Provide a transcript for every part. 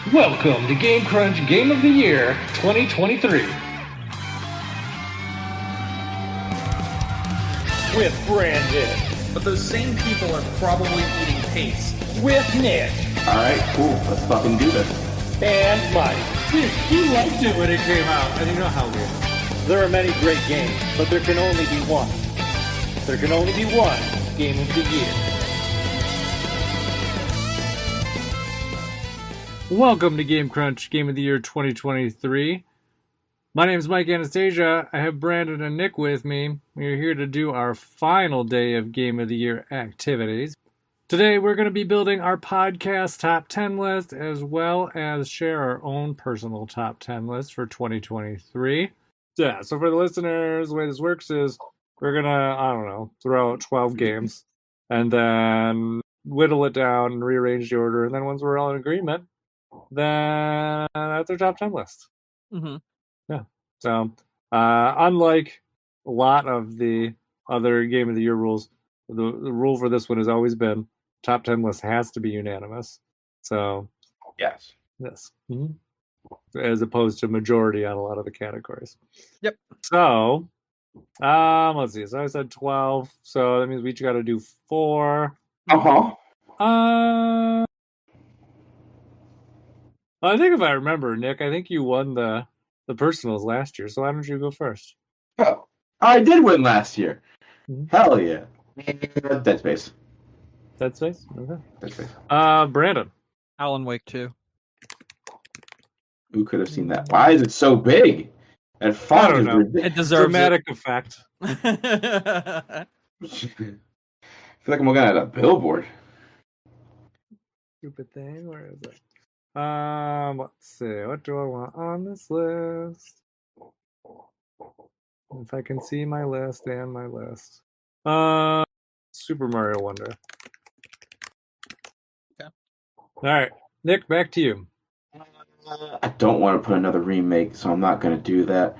Welcome to Game Crunch Game of the Year 2023. With Brandon. But those same people are probably eating paste. With Nick. Alright, cool. Let's fucking do this. And Mike. He liked it when it came out, and you know how we are. There are many great games, but there can only be one. There can only be one Game of the Year. Welcome to Game Crunch Game of the Year 2023. My name is Mike Anastasia. I have Brandon and Nick with me. We are here to do our final day of Game of the Year activities. Today we're going to be building our podcast top 10 list as well as share our own personal top 10 list for 2023. Yeah, so for the listeners, the way this works is we're going to, throw out 12 games and then whittle it down and rearrange the order. And then once we're all in agreement, then that's our top 10 list. Mm-hmm. Yeah. So, unlike a lot of the other Game of the Year rules, the rule for this one has always been top 10 list has to be unanimous. So, Yes. yes. Mm-hmm. As opposed to majority on a lot of the categories. Yep. So, let's see. So I said 12. So that means we each got to do 4. Uh-huh. I think if I remember, Nick, I think you won the personals last year, so why don't you go first? Oh, I did win last year. Mhm. Hell yeah. Dead Space. Dead Space? Okay. Dead Space. Brandon. Alan Wake 2. Who could have seen that? Why is it so big? And font is know. ridiculous. It deserves Dramatic effect. it. I feel like I'm looking at a billboard. Stupid thing. Where is it? Let's see. What do I want on this list? If I can see my list and my list. Super Mario Wonder. Okay. All right, Nick, back to you. I don't want to put another remake, so I'm not going to do that.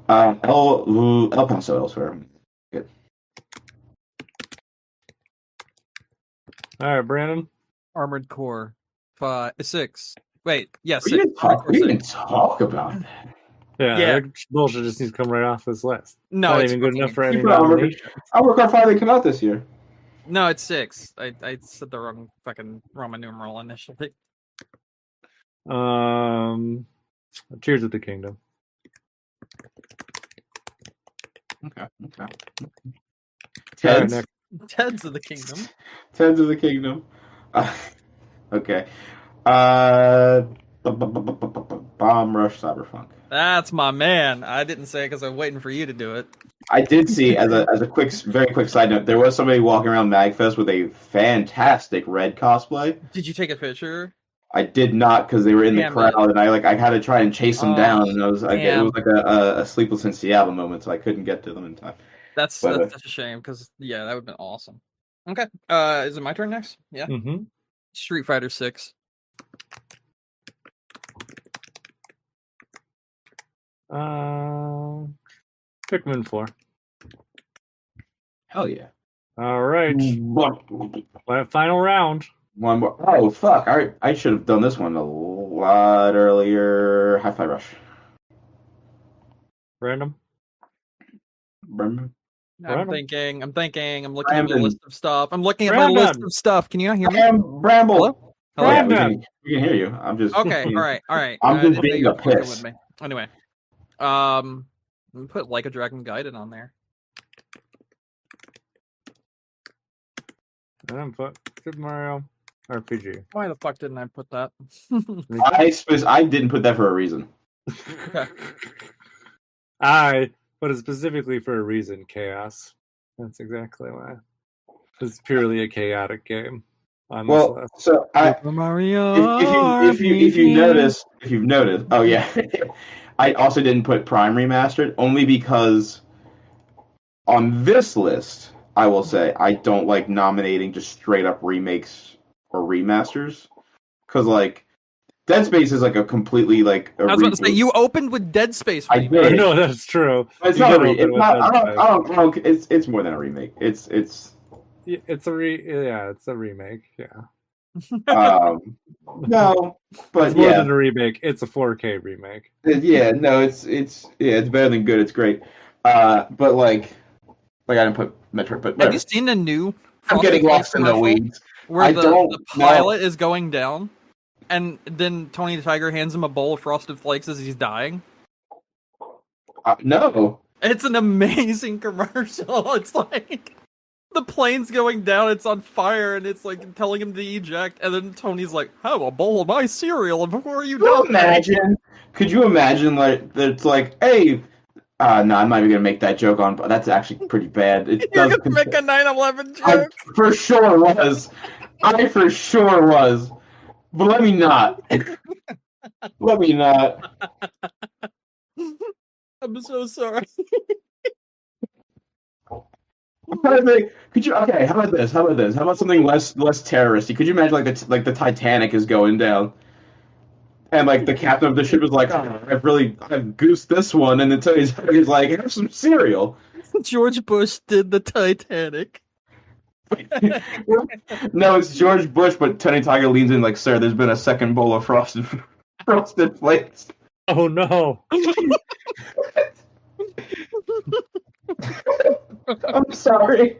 El Paso elsewhere. Good. All right, Brandon. Armored Core 6. Wait, yes. We didn't talk about that. Yeah, that bullshit just needs to come right off this list. No, Not it's even good enough for any You put Armored nomination. Core 5 that came out this year. No, it's 6. I said the wrong fucking Roman numeral initially. Tears of the Kingdom. Okay. All right, Tens. Nick. Tens of the Kingdom. Tens of the Kingdom. Okay. Bomb Rush Cyberpunk. That's my man. I didn't say it because I'm waiting for you to do it. I did see, as a very quick side note, there was somebody walking around MagFest with a fantastic red cosplay. Did you take a picture? I did not because they were in the Damn crowd, and I had to try and chase them down, and it was like damn. a Sleepless in Seattle moment, so I couldn't get to them in time. That's But, such a shame because that would have been awesome. Okay. Is it my turn next? Yeah. Mm-hmm. Street Fighter 6. Pikmin 4. Hell yeah! All right. Final round. One more. Oh fuck! I should have done this one a lot earlier. Hi-Fi Rush. Random. Remember? I'm thinking. I'm looking at my Brandon. list of stuff. I'm looking at my list of stuff. Can you not hear me? Bramble. Hello? Oh, yeah, Brandon. we can hear you. I'm just Okay. All right. I'm just I being think a you're fucking piss. with me. Anyway, let me put Like a Dragon Gaiden on there. And then put Super Mario RPG. Why the fuck didn't I put that? I didn't put that for a reason. I put it specifically for a reason, Chaos. That's exactly why. It's purely a chaotic game on this Well, list. so Super Mario. if you've noticed, oh yeah, I also didn't put Prime Remastered only because on this list, I will say I don't like nominating just straight up remakes or remasters because like Dead Space is like a completely like. I was about to say you opened with Dead Space. I remake. did. No, that's true. It's You not. did open with Dead Space. It's more than a remake. It's It's a remake. Yeah. No, but It's more yeah, than a remake. It's a 4K remake. yeah, no, it's better than good. It's great. But like I didn't put Metroid, but Have whatever. you seen the new I'm Frosted getting Flakes lost in the commercial weeds. where I the don't know. pilot is going down, and then Tony the Tiger hands him a bowl of Frosted Flakes as he's dying? No. It's an amazing commercial. It's like the plane's going down, it's on fire, and it's like telling him to eject, and then Tony's like, "Have a bowl of my cereal before you die." Could you imagine like that it's like, hey, no, I'm not even gonna make that joke on, but that's actually pretty bad. It You're does gonna make a 9/11 I joke. for sure was. I for sure was. But let me not. Let me not. I'm so sorry. I'm trying to think. Could you? Okay, how about this? How about this? How about something less terroristy? Could you imagine like the Titanic is going down, and like the captain of the ship is like, oh, I've goosed this one, and then he's like, have some cereal. George Bush did the Titanic. No, it's George Bush, but Tony Tiger leans in like, sir, there's been a second bowl of frosted flakes. Oh no! I'm sorry.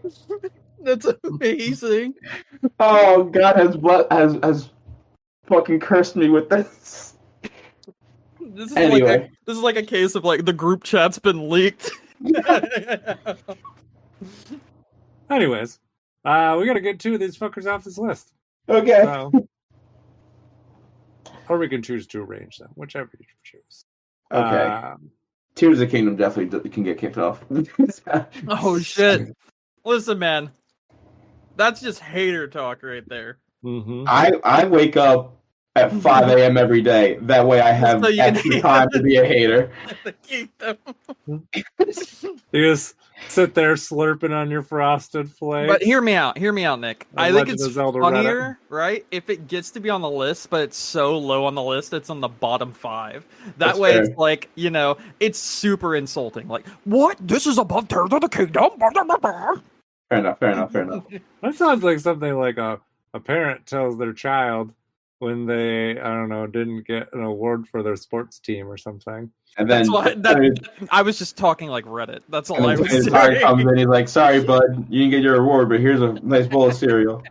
That's amazing. Oh, God has fucking cursed me with this. This is Anyway. like a case of like the group chat's been leaked. Anyways, we gotta get two of these fuckers off this list. Okay. So, or we can choose to arrange them, whichever you choose. Okay. Tears of the Kingdom definitely can get kicked off. Oh shit! Listen, man, that's just hater talk right there. Mm-hmm. I wake up at 5 a.m. every day. That way I have So you can extra hate time to be a hater. You just sit there slurping on your frosted flakes. But hear me out, Nick. I think Legend it's of Zelda funnier, right? If it gets to be on the list, but it's so low on the list, it's on the bottom 5. That That's way, fair. it's like, it's super insulting. Like, what? This is above Tears of the Kingdom? Fair enough. That sounds like something like a parent tells their child when they, I don't know, didn't get an award for their sports team or something. And then I was just talking like Reddit. That's all I and was then Tiger saying. comes in, he's like, sorry, bud, you didn't get your award, but here's a nice bowl of cereal.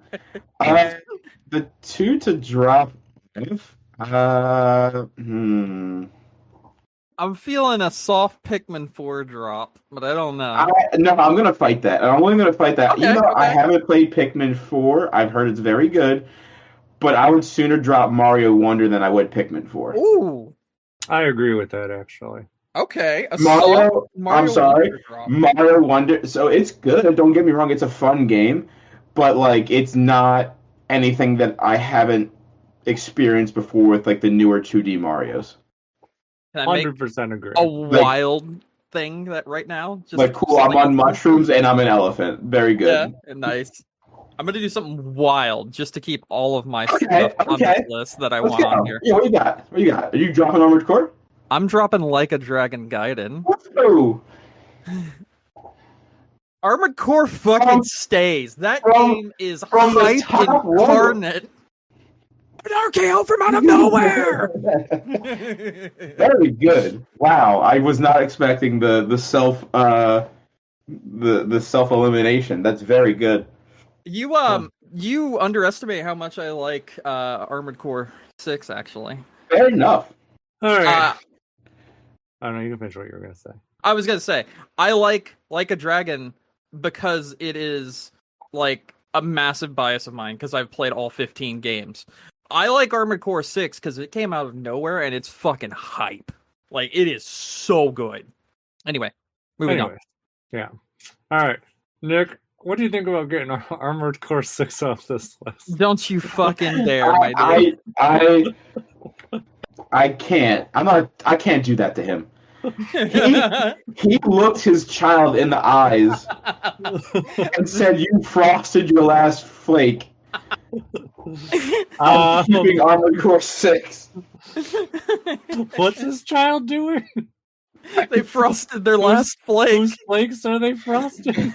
The two to drop if? I'm feeling a soft Pikmin 4 drop, but I don't know. I'm going to fight that. I'm only going to fight that. Okay, Even though I okay. haven't played Pikmin 4, I've heard it's very good, but I would sooner drop Mario Wonder than I would Pikmin 4. Ooh, I agree with that, actually. okay. Mario, I'm sorry. Wonder drop. Mario Wonder, so it's good, don't get me wrong, it's a fun game, but like it's not anything that I haven't experienced before with like the newer 2D Marios. Can I make 100% agree. a wild thing that right now? Just Like, cool, I'm on mushrooms and I'm an elephant. Very good. Yeah, nice. I'm gonna do something wild just to keep all of my Okay, stuff on okay. this list that I Let's want go. on here. Yeah, what you got? Are you dropping Armored Core? I'm dropping Like a Dragon Gaiden. Woo! Armored Core fucking stays. That from- game is from the hype top incarnate. An RKO from out of nowhere. Very good. Wow, I was not expecting the self the self elimination. That's very good. You underestimate how much I like Armored Core 6 actually. Fair enough. All right. Uh, I don't know, you can finish what you were going to say. I was gonna say I like a Dragon because it is like a massive bias of mine because I've played all 15 games. I like Armored Core 6 because it came out of nowhere and it's fucking hype. Like it is so good. Anyway, moving on. Yeah. All right. Nick, what do you think about getting Armored Core 6 off this list? Don't you fucking dare, my dude. I can't. I can't do that to him. He looked his child in the eyes and said, "You frosted your last flake." I'm keeping Armored Core 6. What's this child doing? They frosted their last flake. Whose flakes are they frosting?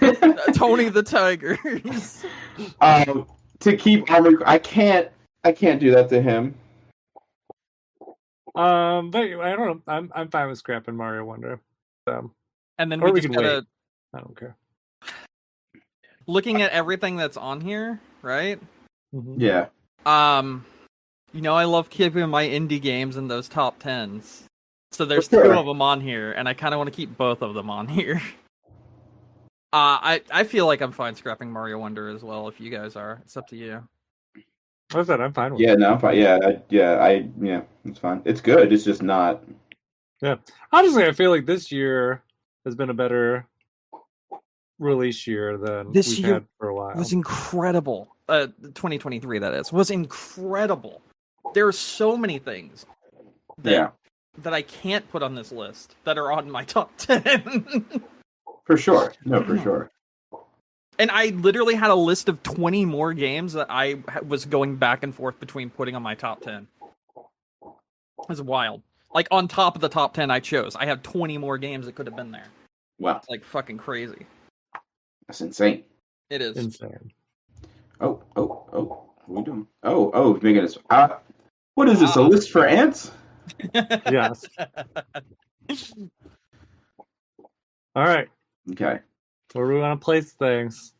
Tony the Tigers. To keep Armored, I can't I can't do that to him. But I don't know. I'm fine with scrapping Mario Wonder. So, And then or we just can gotta wait. I don't care. looking at everything that's on here, right? Mhm. Yeah. I love keeping my indie games in those top 10s. So there's For sure. 2 of them on here, and I kind of want to keep both of them on here. I feel like I'm fine scrapping Mario Wonder as well. If you guys are, it's up to you. What's that? I'm fine with. Yeah, no, I'm fine. Yeah, it's fine. It's good. It's just not. Yeah. Honestly, I feel like this year has been a better release year than This we've year had for a while. It was incredible. 2023, that is, was incredible. There are so many things that I can't put on this list that are on my top 10. For sure. No, for sure. And I literally had a list of 20 more games that I was going back and forth between putting on my top 10. It was wild. Like, on top of the top 10 I chose, I have 20 more games that could have been there. Wow. It's like fucking crazy. That's insane. It is. Insane. Oh. What are we doing? Oh, making this. What is this? A list for ants? Yes. All right. Okay. Where do we want to place things?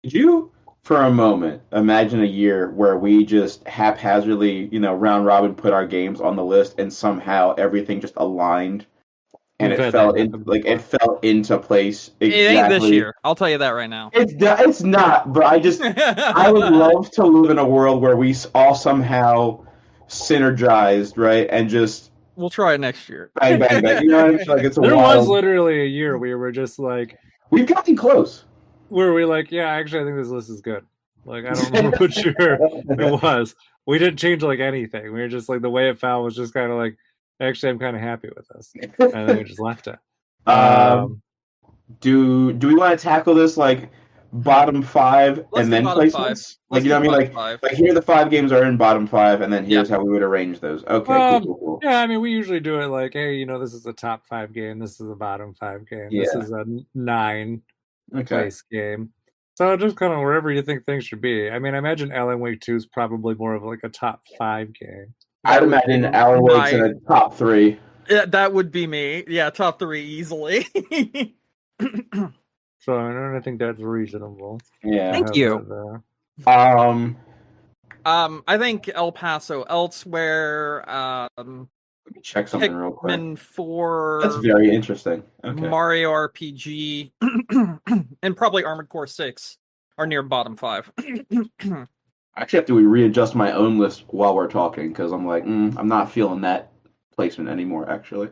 Did you, for a moment, imagine a year where we just haphazardly, round robin put our games on the list and somehow everything just aligned and We've it had fell that in, happen like before. it fell into place exactly. It ain't this year. I'll tell you that right now. It's not, but I would love to live in a world where we all somehow synergized, right, and just We'll try it next year. bang, bang, bang. You know what I mean? Like it's a There wild. was literally a year we were just like, We've gotten close. where we like, yeah, actually, I think this list is good. Like, I don't remember what year it was. We didn't change like anything. We were just like, the way it fell was just kind of like, actually, I'm kind of happy with this, and then we just left it. Do we want to tackle this like bottom 5 Let's and do then bottom placements? 5. Like Let's you know what I do mean? bottom 5. Like here are the 5 games are in bottom 5, and then here's how we would arrange those. Okay, cool. Yeah, I mean, we usually do it like, hey, this is a top 5 game. This is a bottom 5 game. This Yeah. is a 9 Okay. place game. So just kind of wherever you think things should be. I mean, I imagine Alan Wake 2 is probably more of like a top 5 game. I'd imagine Alan Wake's in a top 3. Yeah, that would be me. Yeah, top 3 easily. So I think that's reasonable. Yeah. Thank you. Let I think El Paso Elsewhere. me check something real quick. Pikmin 4. That's very interesting. Okay. Mario RPG, and probably Armored Core 6 are near bottom 5. I actually have to readjust my own list while we're talking because I'm like, I'm not feeling that placement anymore. Actually.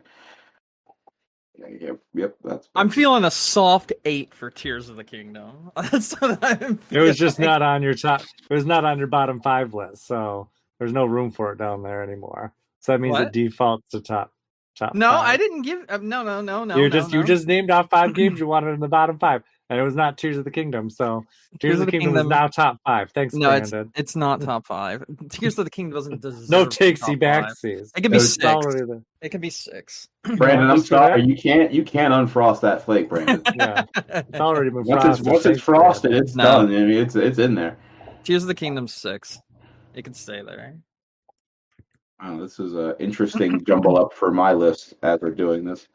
Yep. I'm feeling a soft 8 for Tears of the Kingdom. That's what I'm It was just feeling. not on your top. It was not on your bottom 5 list, so there's no room for it down there anymore. So that means What? it defaults to top. No, 5. I didn't give. No. You no. just named off 5 games you wanted in the bottom 5, and it was not Tears of the Kingdom. So Tears of the Kingdom is now top 5. Thanks, No, Brandon. it's not top 5. Tears of the Kingdom doesn't deserve. No top takesy 5. backsies. It can be It's 6. already there. It can be 6. Brandon, I'm Let's do sorry. that. You can't unfrost that flake, Brandon. Yeah, it's already been once frosted. it's Thanks, frosted, Brandon. it's No. done. I mean, it's in there. Tears of the Kingdom 6. It can stay there. Oh, this is an interesting jumble up for my list as we're doing this.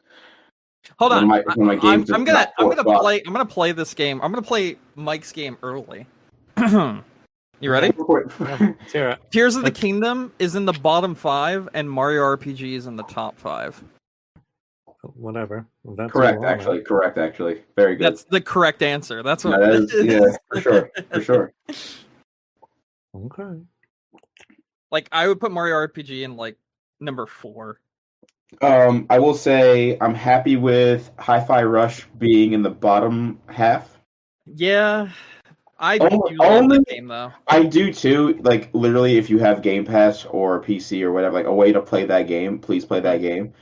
Hold One on. of my games I'm is gonna not fourth spot. play this game. I'm gonna play Mike's game early. You ready? Let's hear it. Tears of the Kingdom is in the bottom 5, and Mario RPG is in the top 5. Whatever. That's Correct, what I want. actually. Very good. That's the correct answer. That's what. No, that is, yeah, for sure. Okay. Like, I would put Mario RPG in like number 4. I will say I'm happy with Hi-Fi Rush being in the bottom half. Yeah, I Only- do love only- the game though. I do too. Like literally, if you have Game Pass or PC or whatever, like a way to play that game, please play that game.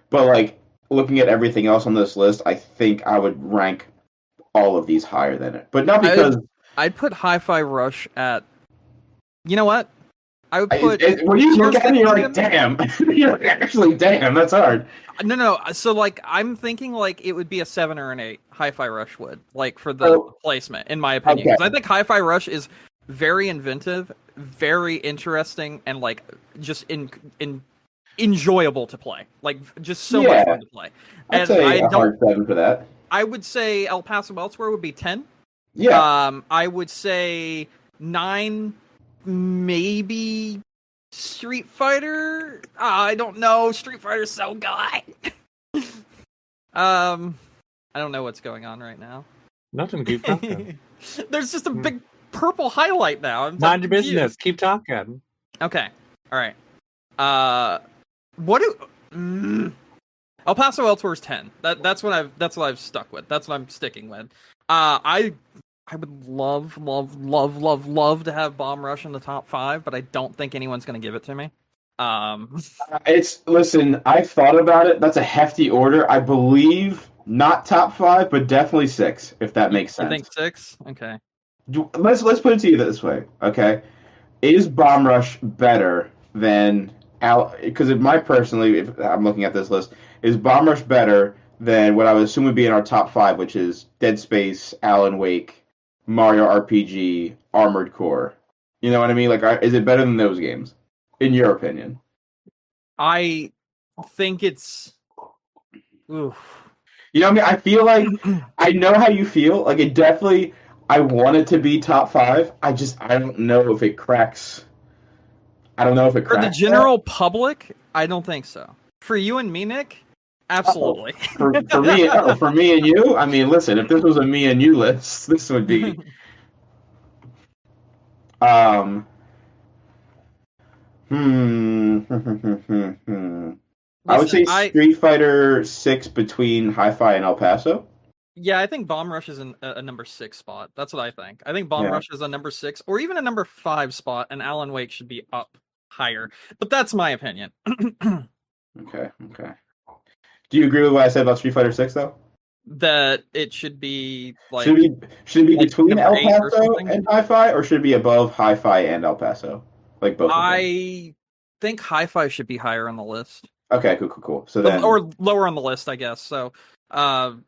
But like looking at everything else on this list, I think I would rank all of these higher than it. But not because I'd put Hi-Fi Rush at. You know what? I would put. when you look Tears at of it, the you're like, Kingdom- damn. You're like, actually, damn, that's hard. No. So like, I'm thinking like it would be a 7 or an 8. Hi-Fi Rush would like for the Oh. placement, in my opinion. Okay. 'Cause I think Hi-Fi Rush is very inventive, very interesting, and like just enjoyable to play. Like just so much fun to play. I'd And say I a don't. hard 7 for that. I would say El Paso Elsewhere would be 10. Yeah. I would say 9, maybe Street Fighter. I don't know. Street Fighter's so good. I don't know what's going on right now. Nothing. Keep talking. There's just a big purple highlight now. I'm Mind your confused. business. Keep talking. Okay. All right. What do El Paso Elsewhere is 10. That's what I've stuck with. That's what I'm sticking with. I would love to have Bomb Rush in the top 5, but I don't think anyone's going to give it to me. Listen, I thought about it. That's a hefty order. I believe not top 5, but definitely 6, if that makes sense. I think 6. Okay. Let's put it to you this way, okay? Is Bomb Rush better than because if I'm looking at this list, is Bomb Rush better than what I would assume would be in our top 5, which is Dead Space, Alan Wake, Mario RPG, Armored Core? You know what I mean? Like, is it better than those games, in your opinion? I think it's. Oof. You know what I mean? I feel like I know how you feel. Like, it definitely. I want it to be top 5. I don't know if it cracks. I don't know if it cracks. For the general public, I don't think so. For you and me, Nick, absolutely. For me and you, I mean, listen, if this was a me and you list, this would be. I would say Street Fighter 6 between Hi-Fi and El Paso. Yeah, I think Bomb Rush is a number 6 spot. That's what I think. I think Bomb Rush is a number 6 or even a number 5 spot, and Alan Wake should be up higher. But that's my opinion. Okay. Do you agree with what I said about Street Fighter 6, though? That it should be like should it be like between El number 8 or Paso something? and Hi-Fi, or should it be above Hi-Fi and El Paso, like both? I think Hi-Fi should be higher on the list. Okay, cool. So then, or lower on the list, I guess. So, God,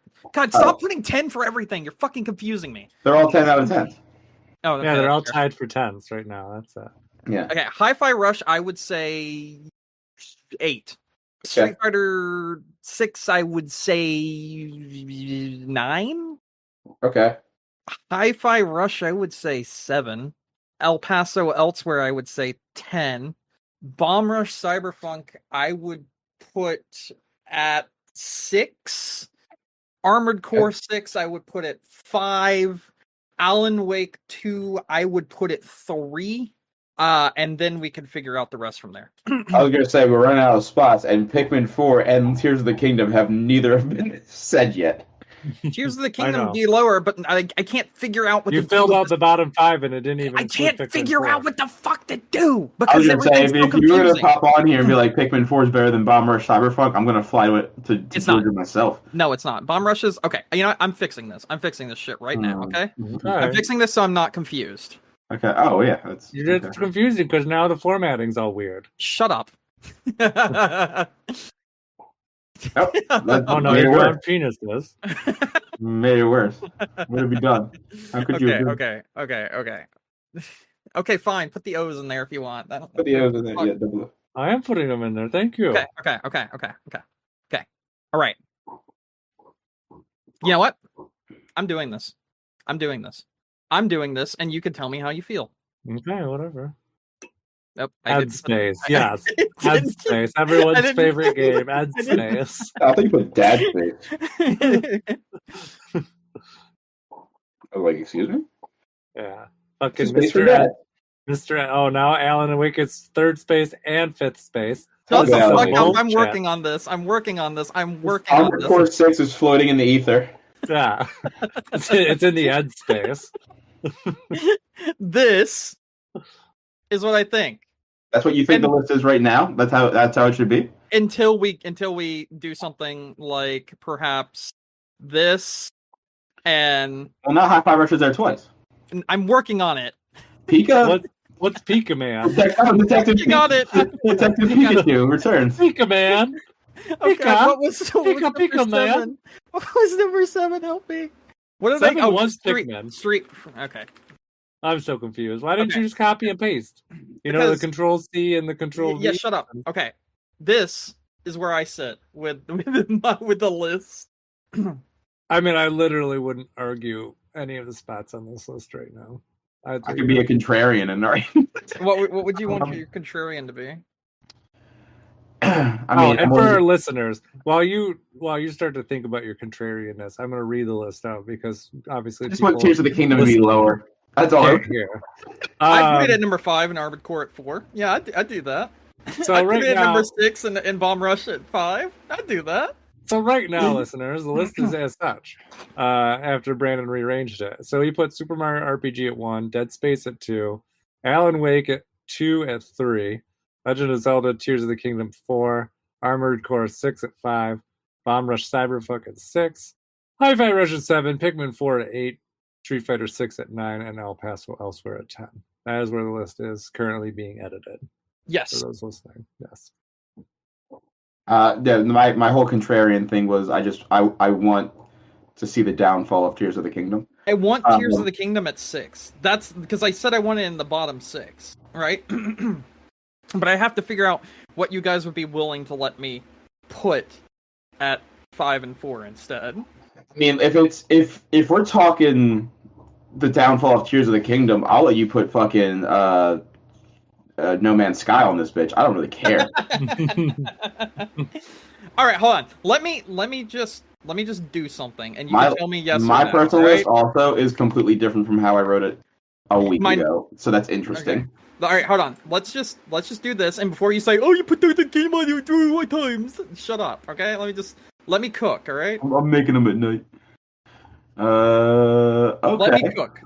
stop putting 10 for everything. You're fucking confusing me. they're all 10 out of 10. Oh, okay, Yeah, they're all fair. tied for 10s right now. That's it. Yeah. Okay, Hi-Fi Rush, I would say 8. Street Fighter 6, I would say 9. Okay. Hi-Fi Rush, I would say 7. El Paso Elsewhere, I would say 10. Bomb Rush Cyberpunk, I would put at 6. Armored Core 6, I would put at 5. Alan Wake 2, I would put at 3. And then we can figure out the rest from there. I was gonna say we're running out of spots, and Pikmin 4 and Tears of the Kingdom have neither have been said yet. Tears of the I Kingdom know. be lower, but I can't figure out what You to filled do. out the bottom 5 and it didn't even. I can't include Pikmin figure 4. out what the fuck to do I was because gonna say everything's so if you were to confusing. pop on here and be like Pikmin 4 is better than Bomb Rush Cyberpunk, I'm gonna fly to It's not. Georgia myself. No, it's not. Bomb Rush is okay. You know what? I'm fixing this. I'm fixing this shit right now. Okay, Okay. I'm fixing this so I'm not confused. Okay. Oh yeah, that's You did confusing because now the formatting's all weird. Shut up. Oh, that Oh no, made it your worse. penis is. Made it worse. What have you done? How could you? Okay. Okay, fine. Put the O's in there if you want. Put the O's in there. Yeah, double. I am putting them in there. Thank you. Okay. All right. You know what? I'm doing this, and you can tell me how you feel. Okay, whatever. Nope. Ad space. Yes. I Ad didn't- space. I Everyone's didn't- favorite game. Ad I didn't- space. I thought you put Dad's face. Oh, like, excuse me? Yeah. Fucking Space for Mr. Dad. Ed. Mr. Ed. Oh, now Alan Wake is 3rd space and 5th space. Shut the Yeah, fuck like- up. I'm bullshit. working on this. I'm working on Armored Core 6 is floating in the ether. Yeah. It's in the Ed space. This is what I think. That's what you think And- the list is right now? That's how it should be? Until we do something like perhaps this, and Well, now High Five Rush is there twice. I'm working on it. Pika? What's Pika Man? Detective You got it. Detective Pikachu returns. Pika Man. Okay, Pika. what was number Pika, man. 7? What was number 7? Help me. What did I? 7 was Street. Pikmin. Street. Okay. I'm so confused. Why didn't Okay. you just copy and paste? You know, the Because- Control C and the Control V. Yeah, shut up. Okay, this is where I sit with the list. I mean, I literally wouldn't argue any of the spots on this list right now. I could be a contrarian and What would you want your contrarian to be? I mean, and for our listeners, while you start to think about your contrarianness, I'm going to read the list out because obviously I just want Tears of the Kingdom to be lower. That's all. Here. I put it at number 5 and Armored Core at 4. Yeah, I'd do that. So I right put it now, at number 6 and Bomb Rush at 5. I'd do that. So right now, listeners, the list is as such. After Brandon rearranged it, so he put Super Mario RPG at 1, Dead Space at 2, Alan Wake at 2 at 3, Legend of Zelda: Tears of the Kingdom 4, Armored Core 6 at 5, Bomb Rush Cyberpunk at 6, Hi-Fi Rush at 7, Pikmin 4 at 8, Street Fighter 6 at 9, and El Paso Elsewhere at 10. That is where the list is currently being edited. Yes. For those listening, yes. My whole contrarian thing was I want to see the downfall of Tears of the Kingdom. I want Tears of the Kingdom at 6. That's because I said I want it in the bottom 6, right? But I have to figure out what you guys would be willing to let me put at 5 and 4 instead. I mean, if we're talking the downfall of Tears of the Kingdom, I'll let you put fucking No Man's Sky on this bitch. I don't really care. All right, hold on. Let me just do something, and you can tell me yes. My or no, personal right? list also is completely different from how I wrote it a week ago, so that's interesting. Okay. All right, hold on. Let's just do this, and before you say, "Oh, you put the game on you 2 times," shut up. Okay, let me cook. All right. I'm making them at night. Okay.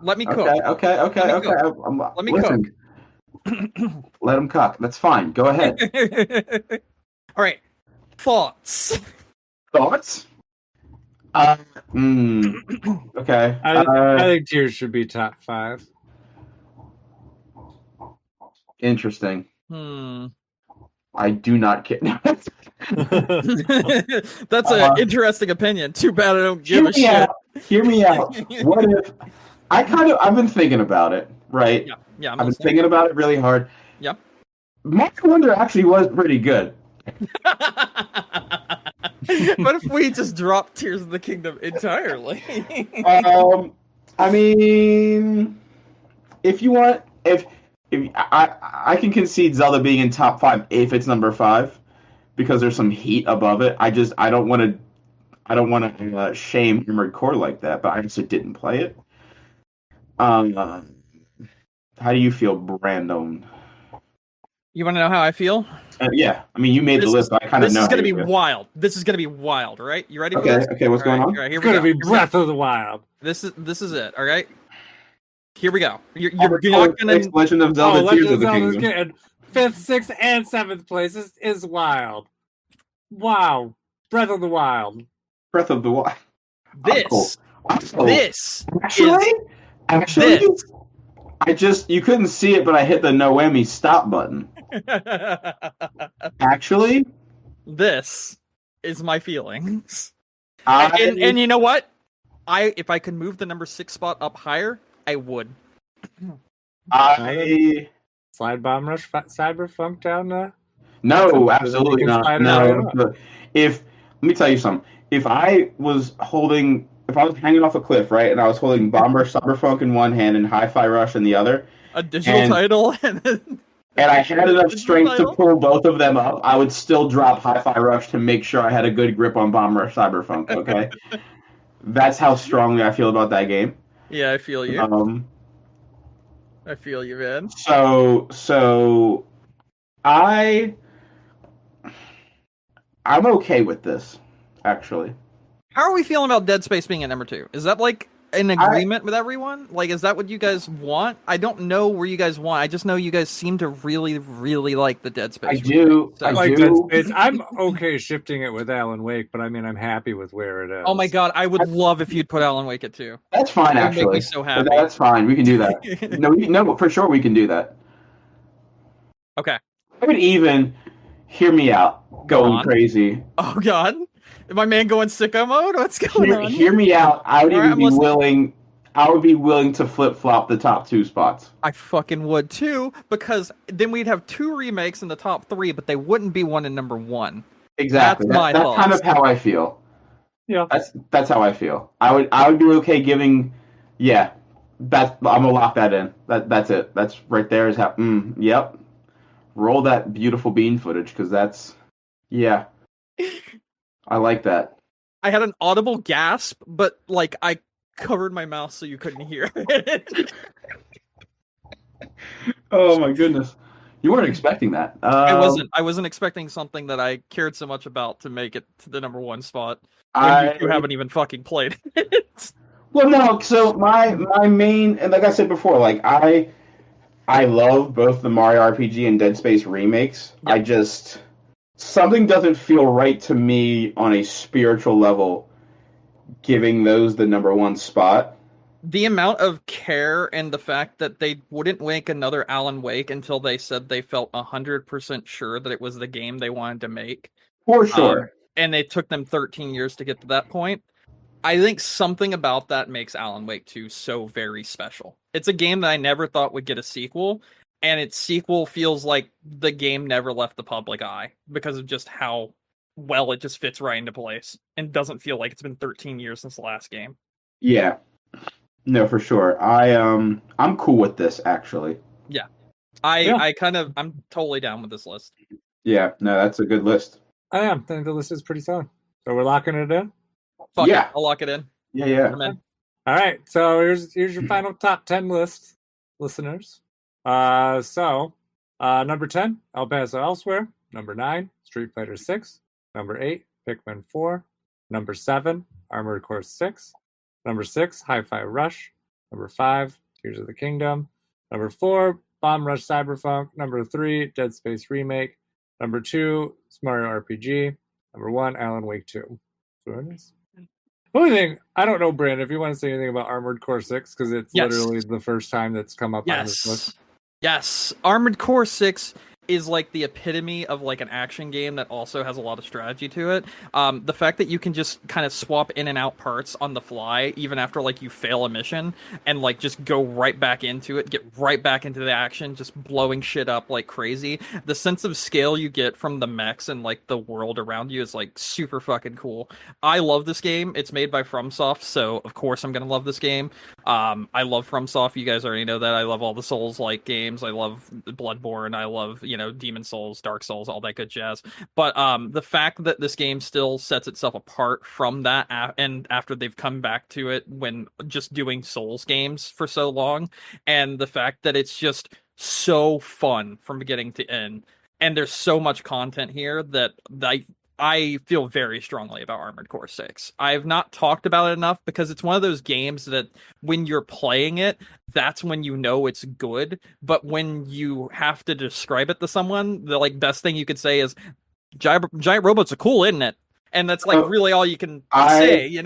Let me cook. Okay. Let me cook. Let them cook. That's fine. Go ahead. All right. Thoughts. Thoughts? Okay. I think Tears should be top 5. Interesting. I do not care. That's an interesting opinion. Too bad I don't give a shit. Hear me out. What if I've been thinking about it, right? Yeah. I've been thinking about it really hard. Yep. Monster Wonder actually was pretty good. What if we just dropped Tears of the Kingdom entirely? I mean, if you want, if I can concede Zelda being in top 5 if it's number 5, because there's some heat above it. I don't want to shame Armored Core like that, but I also didn't play it. How do you feel, Brandon? You want to know how I feel? Yeah, I mean, you made the list. So I kind of know. This is going to be wild. This is going to be wild, right? You ready for this? Okay, what's going on? All right, here It's going to be Breath of the Wild. This is it, all right? Here we go. You're Armored not Core going 6, Legend of Zelda: Tears of the Zelda's Kingdom. getting 5th, 6th, and 7th places is wild. Wow. Breath of the Wild. Breath of the Wild. This Actually, you couldn't see it, but I hit the Noemi stop button. Actually, this is my feelings. And you know what? If I could move the number 6 spot up higher, I would. Slide Bomb Rush Cyberpunk down there? No, absolutely not. No. Let me tell you something. If I was hanging off a cliff, right, and I was holding Bomb Rush Cyberpunk in one hand and Hi-Fi Rush in the other, a digital title, and I had enough strength to pull both of them up, I would still drop Hi-Fi Rush to make sure I had a good grip on Bomb Rush Cyberpunk. Okay, that's how strongly I feel about that game. Yeah, I feel you. I feel you, man. So I'm okay with this, actually. How are we feeling about Dead Space being at number 2? Is that like an agreement with everyone? Like, is that what you guys want? I don't know where you guys want. I just know you guys seem to really, really like the Dead Space. I do. So, I like do. Dead Space. I'm okay shifting it with Alan Wake, but I mean, I'm happy with where it is. Oh my god, I would love if you'd put Alan Wake at 2. That's fine, That would actually. make me so happy. That's fine. We can do that. No, for sure we can do that. Okay. I would even hear me out, going crazy. Oh god, is my man going sicko mode? What's going on? Hear me out. I would All right, even be willing. I would be willing to flip flop the top 2 spots. I fucking would too, because then we'd have 2 remakes in the top 3, but they wouldn't be one in number 1. Exactly. That's my That's kind of thoughts. how I feel. Yeah. That's how I feel. I would be okay giving. Yeah, I'm gonna lock that in. That's it. That's right there is how. Yep. Roll that beautiful bean footage because that's. Yeah. I like that. I had an audible gasp, but like I covered my mouth so you couldn't hear it. Oh my goodness. You weren't expecting that. I wasn't expecting something that I cared so much about to make it to the number 1 spot. When you haven't even fucking played it. Well, no. So my main, and like I said before, like I love both the Mario RPG and Dead Space remakes. Yep. I just something doesn't feel right to me on a spiritual level, giving those the number 1 spot. The amount of care and the fact that they wouldn't make another Alan Wake until they said they felt 100% sure that it was the game they wanted to make. For sure. And it took them 13 years to get to that point. I think something about that makes Alan Wake 2 so very special. It's a game that I never thought would get a sequel, and its sequel feels like the game never left the public eye because of just how well it just fits right into place and doesn't feel like it's been 13 years since the last game. Yeah. No, for sure. I'm cool with this actually. I'm totally down with this list. Yeah, no, that's a good list. I am. I think the list is pretty solid. So we're locking it in? Fuck Yeah. it, I'll lock it in. Yeah. I'm in. All right. So here's your final top 10 list, listeners. So number 10, El Paso Elsewhere. Number 9, Street Fighter 6. Number 8, Pikmin 4. Number 7, Armored Core 6. Number 6, Hi-Fi Rush. Number 5, Tears of the Kingdom. Number 4, Bomb Rush Cyberpunk. Number 3, Dead Space Remake. Number 2, Mario RPG. Number 1, Alan Wake 2. So it is. The only thing, I don't know, Brandon, if you want to say anything about Armored Core 6, because it's literally the first time that's come up on this list. Yes. Armored Core 6 is like the epitome of like an action game that also has a lot of strategy to it. The fact that you can just kind of swap in and out parts on the fly, even after like you fail a mission, and like just go right back into it, get right back into the action, just blowing shit up like crazy. The sense of scale you get from the mechs and like the world around you is like super fucking cool. I love this game. It's made by FromSoft, so of course I'm gonna love this game. I love FromSoft. You guys already know that. I love all the Souls-like games. I love Bloodborne. I love, Demon Souls, Dark Souls, all that good jazz. But the fact that this game still sets itself apart from that, and after they've come back to it when just doing Souls games for so long, and the fact that it's just so fun from beginning to end, and there's so much content here that I feel very strongly about Armored Core 6. I have not talked about it enough because it's one of those games that when you're playing it, that's when you know it's good. But when you have to describe it to someone, the best thing you could say is, giant robots are cool, isn't it? And that's really all you can say,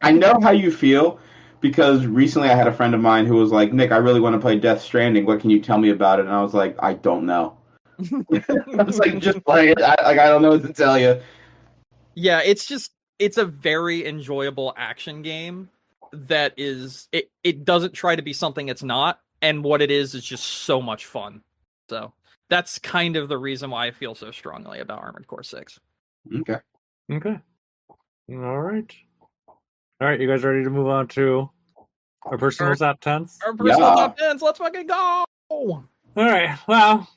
I know how you feel because recently I had a friend of mine who was like, Nick, I really want to play Death Stranding. What can you tell me about it? And I was like, I don't know. I was like, just play it. I don't know what to tell you. Yeah, it's a very enjoyable action game that is it doesn't try to be something it's not, and what it is just so much fun. So that's kind of the reason why I feel so strongly about Armored Core 6. Okay. All right, you guys ready to move on to our personal top 10s? Our personal top 10s, let's fucking go! All right, well,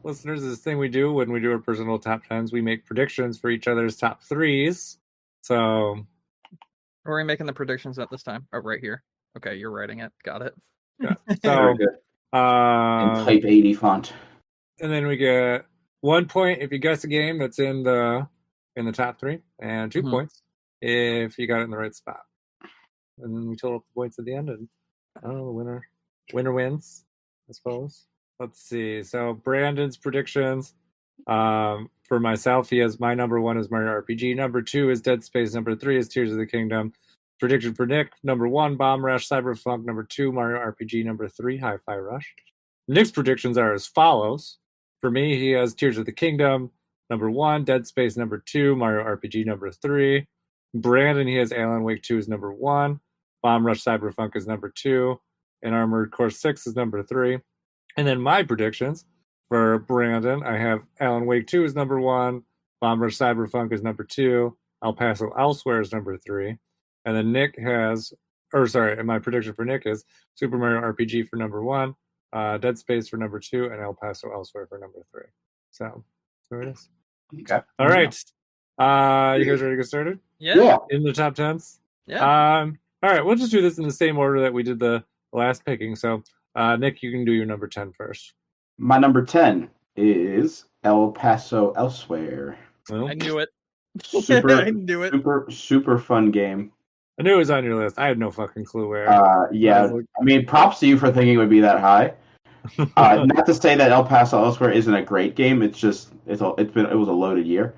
listeners, this thing we do when we do our personal top 10s, we make predictions for each other's top 3s. So, are we making the predictions at this time? Oh, right here. Okay, you're writing it. Got it. Yeah. Very good. In Type 80 font. And then we get 1 point if you guess a game that's in the top 3, and 2 points if you got it in the right spot. And then we total up the points at the end, and I don't know, the winner wins, I suppose. Let's see. So Brandon's predictions. For myself, he has my number 1 is Mario RPG. Number 2 is Dead Space. Number 3 is Tears of the Kingdom. Prediction for Nick: number 1, Bomb Rush Cyberpunk. Number 2, Mario RPG. Number 3, Hi-Fi Rush. Nick's predictions are as follows. For me, he has Tears of the Kingdom. Number 1, Dead Space. Number 2, Mario RPG. Number 3. Brandon, he has Alan Wake 2 as number 1. Bomb Rush Cyberpunk is number 2, and Armored Core 6 is number 3. And then my predictions for Brandon, I have Alan Wake 2 is number 1, Bomb Rush Cyberpunk is number 2, El Paso Elsewhere is number 3, and then and my prediction for Nick is Super Mario RPG for number 1, Dead Space for number 2, and El Paso Elsewhere for number 3. So there it is. Okay. All right. You guys ready to get started? Yeah. In the top 10s? Yeah. All right, we'll just do this in the same order that we did the last picking. So, Nick, you can do your number 10 first. My number 10 is El Paso Elsewhere. Well, I knew it. Super, I knew it. super fun game. I knew it was on your list. I had no fucking clue where. Yeah, I mean, props to you for thinking it would be that high. Not to say that El Paso Elsewhere isn't a great game. It's just it was a loaded year.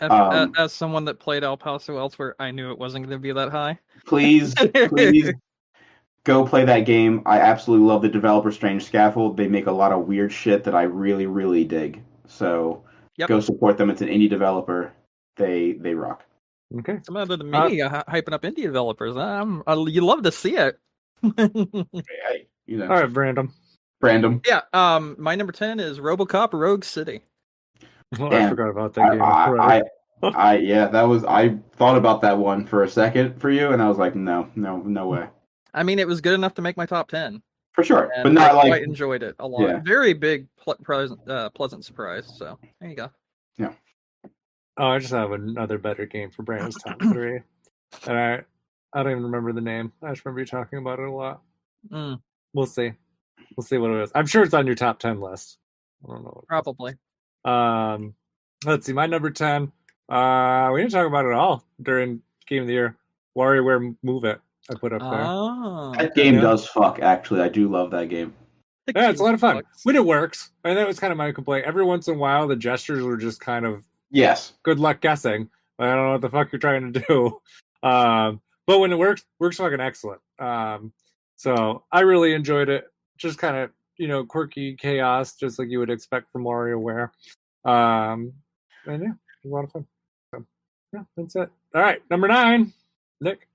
As someone that played El Paso Elsewhere, I knew it wasn't going to be that high. Please go play that game. I absolutely love the developer Strange Scaffold. They make a lot of weird shit that I really, really dig. So Go support them. It's an indie developer. They rock. Okay. Some other than me hyping up indie developers. You love to see it. Hey, All right, Brandon. Yeah. My number 10 is RoboCop Rogue City. Well, I forgot about that game. I thought about that one for a second for you, and I was like, no way. I mean, it was good enough to make my top 10. For sure, And but not I like enjoyed it a lot. Yeah. Very big, pleasant surprise. So there you go. Yeah. Oh, I just have another better game for Brandon's top 3. And I don't even remember the name. I just remember you talking about it a lot. We'll see. We'll see what it is. I'm sure it's on your top 10 list. I don't know. Probably. Let's see. My number 10. We didn't talk about it at all during Game of the Year. WarioWare Move It. I put up there. Oh, that game does fuck. Actually, I do love that game. Yeah, it's a lot of fun when it works. And that was kind of my complaint. Every once in a while, the gestures were just kind of good luck guessing. I don't know what the fuck you're trying to do. But when it works fucking excellent. So I really enjoyed it. Just kind of quirky chaos, just like you would expect from WarioWare. And yeah, it was a lot of fun. So yeah, that's it. All right, number 9, Nick.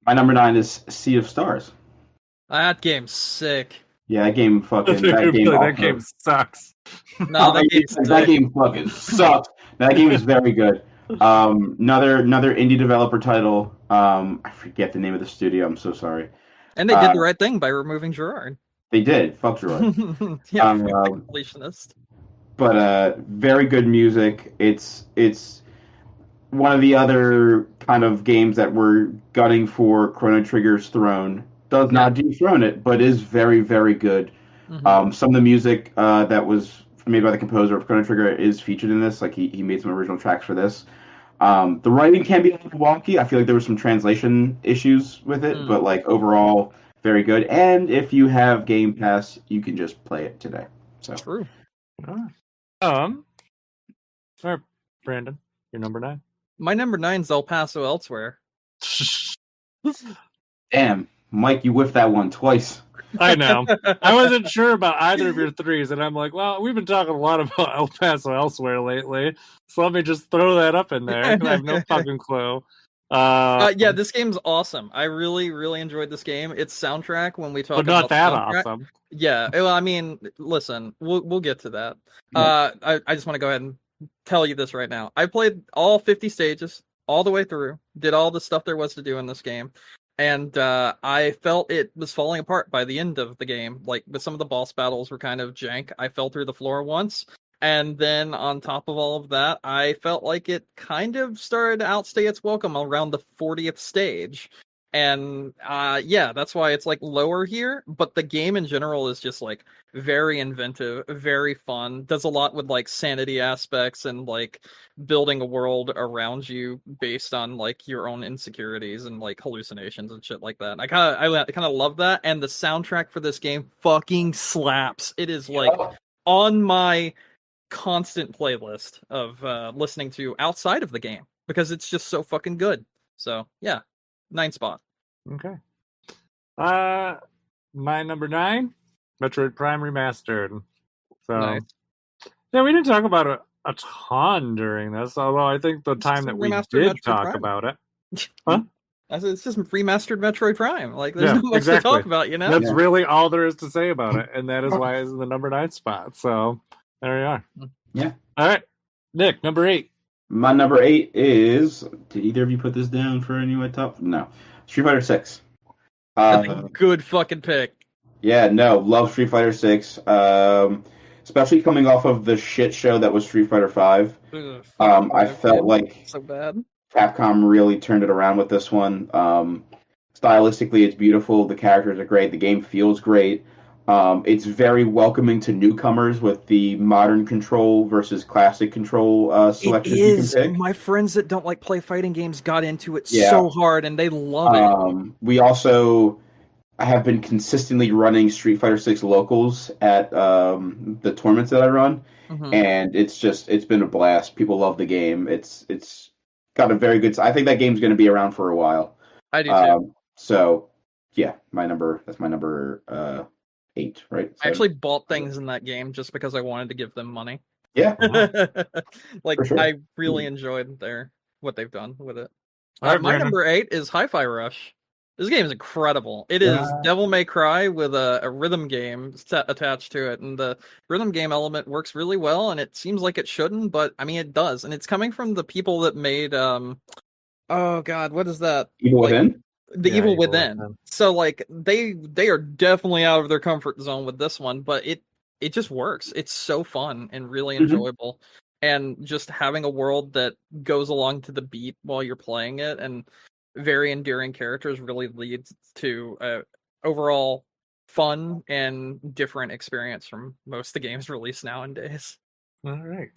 My number 9 is Sea of Stars. That game's sick. Yeah, that game fucking. That game sucks. No, that game fucking sucks. That game is very good. Another indie developer title. I forget the name of the studio. I'm so sorry. And they did the right thing by removing Gerard. They did. Fuck Gerard. Yeah, completionist. But very good music. It's one of the other kind of games that we're gunning for. Chrono Trigger's Throne does not dethrone it, but is very, very good. Mm-hmm. Some of the music that was made by the composer of Chrono Trigger is featured in this. Like he made some original tracks for this. The writing can be a little wonky. I feel like there were some translation issues with it, but like overall, very good. And if you have Game Pass, you can just play it today. So true. All right, Brandon, your number 9. My number 9 is El Paso Elsewhere. Damn, Mike, you whiffed that one twice. I know. I wasn't sure about either of your 3s, and I'm like, well, we've been talking a lot about El Paso Elsewhere lately, so let me just throw that up in there. I have no fucking clue. Yeah, this game's awesome. I really, really enjoyed this game. Its soundtrack, when we talk but not about that soundtrack, awesome. Yeah, well, I mean, listen, we'll get to that. Yeah. I just want to go ahead and tell you this right now. I played all 50 stages all the way through, did all the stuff there was to do in this game, and I felt it was falling apart by the end of the game. Like, some of the boss battles were kind of jank. I fell through the floor once, and then on top of all of that, I felt like it kind of started to outstay its welcome around the 40th stage. And yeah, that's why it's like lower here, but the game in general is just like very inventive, very fun, does a lot with like sanity aspects and like building a world around you based on like your own insecurities and like hallucinations and shit like that. And I kind of love that, and the soundtrack for this game fucking slaps. It is like on my constant playlist of listening to outside of the game because it's just so fucking good. So yeah, 9 spot. Okay. My number 9, Metroid Prime Remastered. So nice. Yeah, we didn't talk about it a ton during this, although I think the time that we did talk about it. Huh? It's just remastered Metroid Prime. Like, there's Yeah, not much exactly. to talk about, you know? That's Yeah. really all there is to say about it, and that is why it's in the number 9 spot. So there we are. Yeah. All right, Nick, number 8. My number 8 is. Did either of you put this down for any of my top? No. Street Fighter 6. That's a good fucking pick. Yeah, no, love Street Fighter 6. Especially coming off of the shit show that was Street Fighter 5. Ugh, I felt like so bad. Capcom really turned it around with this one. Stylistically, it's beautiful. The characters are great. The game feels great. It's very welcoming to newcomers with the modern control versus classic control selections you can pick. My friends that don't like play fighting games got into it Yeah. so hard, and they love it. We also have been consistently running Street Fighter 6 locals at the tournaments that I run, Mhm. and it's been a blast. People love the game. It's got a very good. I think that game's going to be around for a while. I do too. So yeah, that's my number 8, right? I actually bought things in that game just because I wanted to give them money. Yeah. Like, For sure. I really enjoyed what they've done with it. All right, My Brandon. number 8 is Hi-Fi Rush. This game is incredible. It is Devil May Cry with a rhythm game attached to it, and the rhythm game element works really well, and it seems like it shouldn't, but I mean it does, and it's coming from the people that made oh god, what is that? Evil Within. The Yeah, Evil Evil Within. Within. So like they are definitely out of their comfort zone with this one, but it just works. It's so fun and really enjoyable. And just having a world that goes along to the beat while you're playing it and very endearing characters really leads to overall fun and different experience from most of the games released nowadays. All right.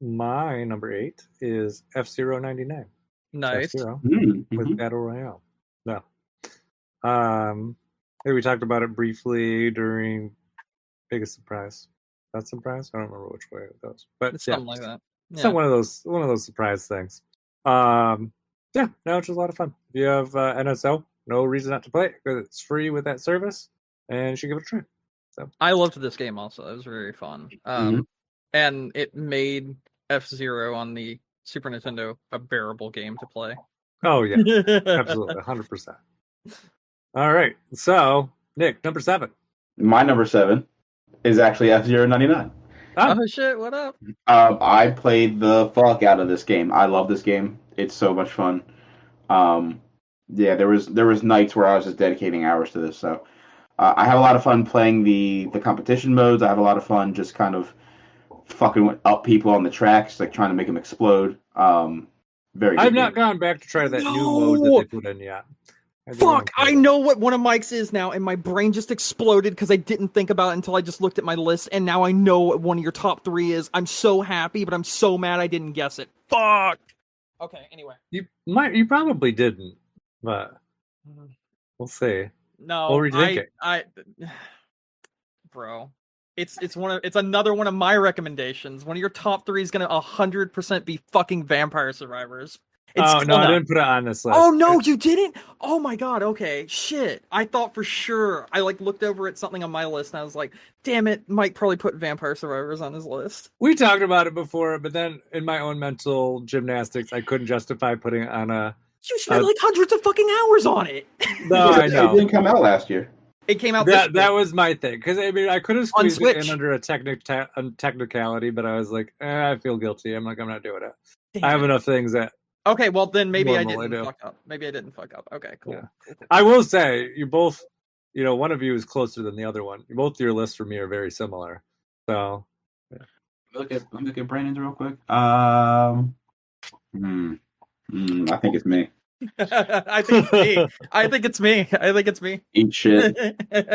My number 8 is F-Zero 99. Nice. F-Zero Mm-hmm. with Battle Royale. No. Hey, we talked about it briefly during Biggest Surprise. That surprise? I don't remember which way it goes, but It's yeah, something like that. it's not one of those surprise things. Yeah, no, it's just a lot of fun. If you have NSO, no reason not to play it because it's free with that service, and you should give it a try. I loved this game also. It was very fun. And it made F-Zero on the Super Nintendo a bearable game to play. Oh yeah, absolutely, 100%. All right, so Nick, number 7. My number 7 is actually F-Zero 99. Oh shit, what up? I played the fuck out of this game. I love this game. It's so much fun. Yeah, there was nights where I was just dedicating hours to this. So I have a lot of fun playing the competition modes. I have a lot of fun just kind of fucking up people on the tracks, like trying to make them explode. Very good I've not game. gone back to try that new No! mode that they put in yet. Fuck, I know what one of Mike's is now, and my brain just exploded because I didn't think about it until I just looked at my list, and now I know what one of your top 3 is. I'm so happy, but I'm so mad I didn't guess it. Fuck! Okay, anyway. You probably didn't, but we'll see. No, What were you thinking? Bro, it's another one of my recommendations. One of your top 3 is gonna 100% be fucking Vampire Survivors. Oh no, I didn't put it on this list. Oh no, you didn't? Oh my god, okay. Shit. I thought for sure. I looked over at something on my list and I was like, damn it, Mike probably put Vampire Survivors on his list. We talked about it before, but then in my own mental gymnastics, I couldn't justify putting it on a. You spent like hundreds of fucking hours on it. No, I It know. didn't come out last year. It came out That was my thing, because I mean I could have squeezed it in Switch. under a technicality, but I was like, I feel guilty. I'm not doing it. Damn I have it. enough things that Okay, well then maybe I Normally didn't do. fuck up. Maybe I didn't fuck up. Okay, cool. Yeah. I will say you both, one of you is closer than the other one. Both your lists for me are very similar. So Let me look at Brandon's real quick. I think it's me. I think it's me. I think it's me. Eat shit. Anyway,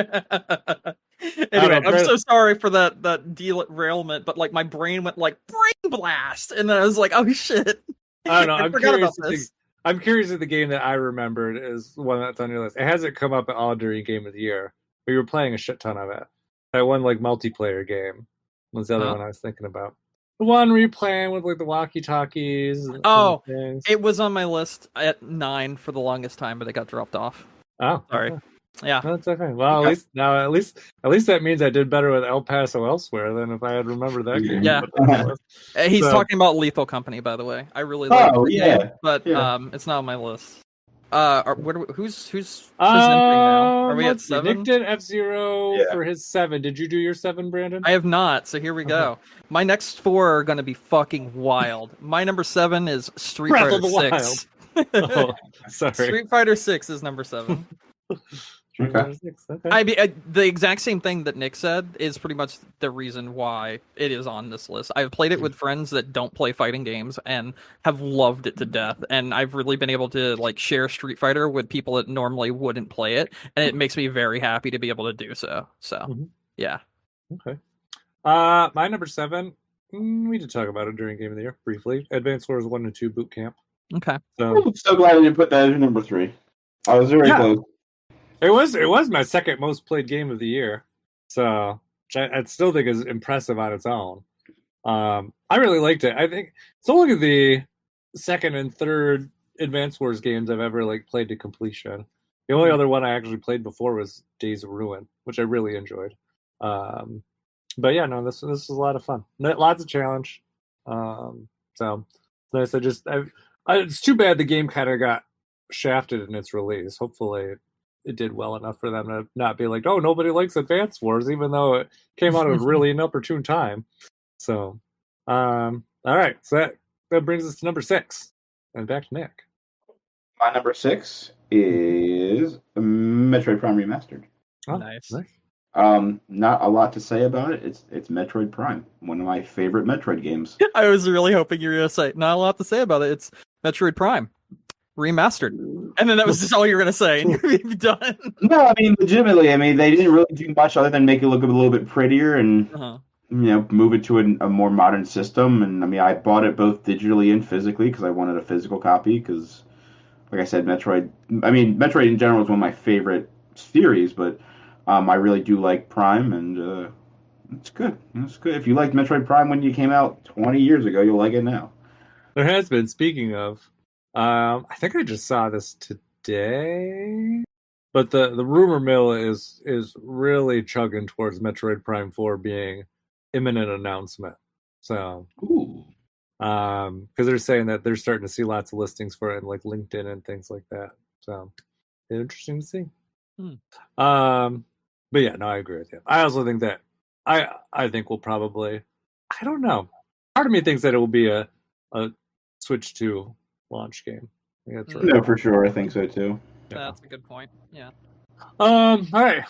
I'm Brandon- so sorry for that derailment, but like my brain went like brain blast, and then I was like, oh shit. I don't know. I I'm forgot curious. about this. I'm curious if the game that I remembered is the one that's on your list. It hasn't come up at all during Game of the Year. We were playing a shit ton of it. That one like multiplayer game was the other one I was thinking about. The one where you're playing with like the walkie-talkies. Oh, and things. It was on my list at 9 for the longest time, but it got dropped off. Oh, Sorry. okay. Yeah. That's okay. Well, Okay. at least that means I did better with El Paso Elsewhere than if I had remembered that game. Yeah. But, He's So- talking about Lethal Company, by the way. I really like Oh, the yeah. game, but Yeah. it's not on my list. Who's presenting now? Are we at let's see. 7? Nick did F-Zero Yeah. for his 7. Did you do your 7, Brandon? I have not, so here we go. My next 4 are going to be fucking wild. My number 7 is Street Breath Fighter of the 6. Oh, sorry. Street Fighter 6 is number 7. Okay. Okay. I mean, the exact same thing that Nick said is pretty much the reason why it is on this list. I've played it with friends that don't play fighting games and have loved it to death, and I've really been able to like share Street Fighter with people that normally wouldn't play it, and it makes me very happy to be able to do so. So, Mhm. yeah. Okay. My number 7, we did talk about it during Game of the Year briefly. Advanced Wars 1 and 2 Boot Camp. Okay. So I'm so glad I didn't put that as number 3. I was very Yeah. close. it was my second most played game of the year. So which I still think is impressive on its own. I really liked it. I think so. Look at the second and third Advanced Wars games I've ever like played to completion. The only other one I actually played before was Days of Ruin, which I really enjoyed. But yeah, no, this is a lot of fun. Lots of challenge. So it's nice. It's too bad the game kind of got shafted in its release. Hopefully, it did well enough for them to not be like, oh, nobody likes Advance Wars, even though it came out at a really inopportune time. So, all right. So that brings us to number 6, and back to Nick. My number 6 is Metroid Prime Remastered. Oh, Nice. Not a lot to say about it. It's Metroid Prime, one of my favorite Metroid games. I was really hoping you were going to say, not a lot to say about it. It's Metroid Prime Remastered. And then that was just all you were going to say, and you're done. No, I mean, legitimately, they didn't really do much other than make it look a little bit prettier and Uh-huh. move it to a more modern system. And I bought it both digitally and physically because I wanted a physical copy. Because, like I said, Metroid in general is one of my favorite series, but I really do like Prime, and it's good. It's good. If you liked Metroid Prime when you came out 20 years ago, you'll like it now. There has been, speaking of, I think I just saw this today, but the rumor mill is really chugging towards Metroid Prime 4 being imminent announcement. So, Ooh. because they're saying that they're starting to see lots of listings for it in like LinkedIn and things like that. So, interesting to see. But yeah, no, I agree with you. I also think that I think we'll probably, I don't know. Part of me thinks that it will be a Switch 2 launch game. I think that's right. No, for sure. I think so too. That's a good point. Yeah. All right,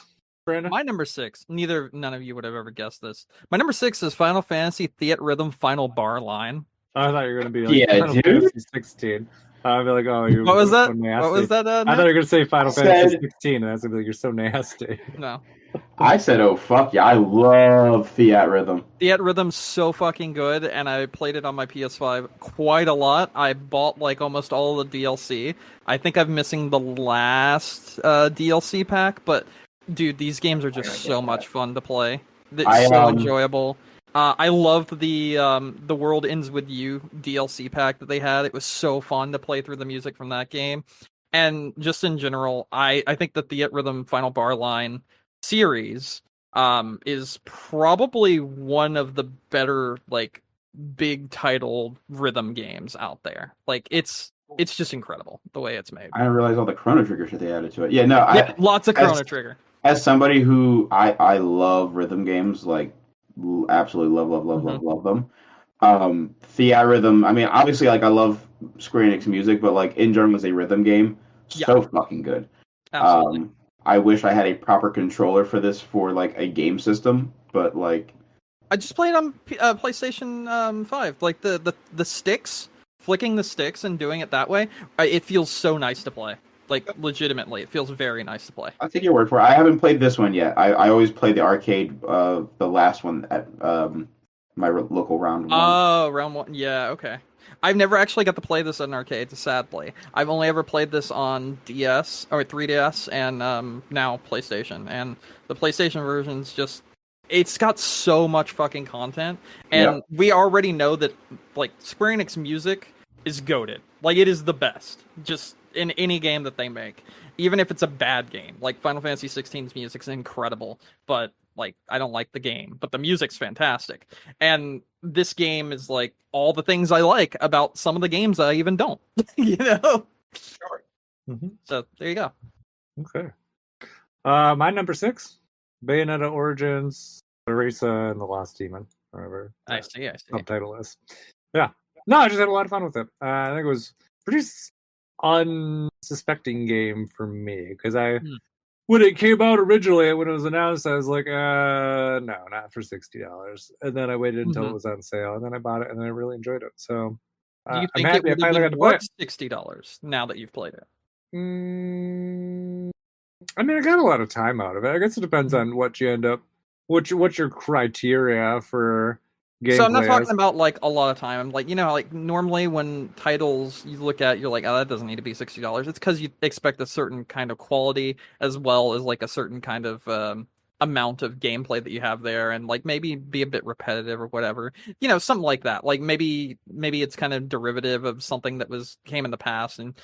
Brandon. My number 6, none of you would have ever guessed this. My number 6 is Final Fantasy Theatrhythm Final Bar Line. I thought you were going to be like Yeah, Final dude. Fantasy 16. I'd be like, oh, you're What was so that? nasty. What was that? I thought you were going to say Final Said- Fantasy 16, and I was going to be like, you're so nasty. No. I said, oh, fuck yeah. I love Theatrhythm. Theatrhythm's so fucking good, and I played it on my PS5 quite a lot. I bought like almost all of the DLC. I think I'm missing the last DLC pack, but dude, these games are just so much fun to play. It's so enjoyable. I loved the World Ends With You DLC pack that they had. It was so fun to play through the music from that game. And just in general, I think the Theatrhythm Final Bar Line series is probably one of the better like big title rhythm games out there. Like it's just incredible the way it's made. I didn't realize all the Chrono Trigger shit they added to it. Yeah, no, Yeah, lots of Chrono Trigger. As somebody who I love rhythm games, like absolutely love them. Theatrhythm, obviously, like I love Square Enix music, but like in general as a rhythm game, so fucking good. Absolutely. I wish I had a proper controller for this for like a game system, but like I just played on PlayStation 5. Like the sticks, flicking the sticks and doing it that way, it feels so nice to play. Like legitimately, it feels very nice to play. I'll take your word for it. I haven't played this one yet. I always play the arcade, the last one at my local round 1. Oh, round 1. Yeah, okay. I've never actually got to play this at an arcade, sadly. I've only ever played this on DS or 3DS and now PlayStation. And the PlayStation version's just, it's got so much fucking content, and we already know that like Square Enix music is goated. Like it is the best, just in any game that they make. even if it's a bad game. Like Final Fantasy 16's music's incredible, but like I don't like the game, but the music's fantastic. And this game is like all the things I like about some of the games I even don't. You know? Sure. Mm-hmm. So there you go. Okay. My number 6, Bayonetta Origins, Erasa, and the Lost Demon, whatever I see. subtitle is. Yeah. No, I just had a lot of fun with it. I think it was pretty unsuspecting game for me because when it came out originally, when it was announced, I was like, no, not for $60. And then I waited until it was on sale, and then I bought it, and then I really enjoyed it. So do you think I'm happy it would I have finally got been to play worth it. $60 now that you've played it? I mean, I got a lot of time out of it. I guess it depends on what you end up, what's your criteria for gameplay. So I'm not talking about like a lot of time. I'm like, you know, like normally when titles you look at, you're like, oh, that doesn't need to be $60. It's because you expect a certain kind of quality as well as like a certain kind of amount of gameplay that you have there, and like maybe be a bit repetitive or whatever. You know, something like that. Like maybe it's kind of derivative of something that came in the past, and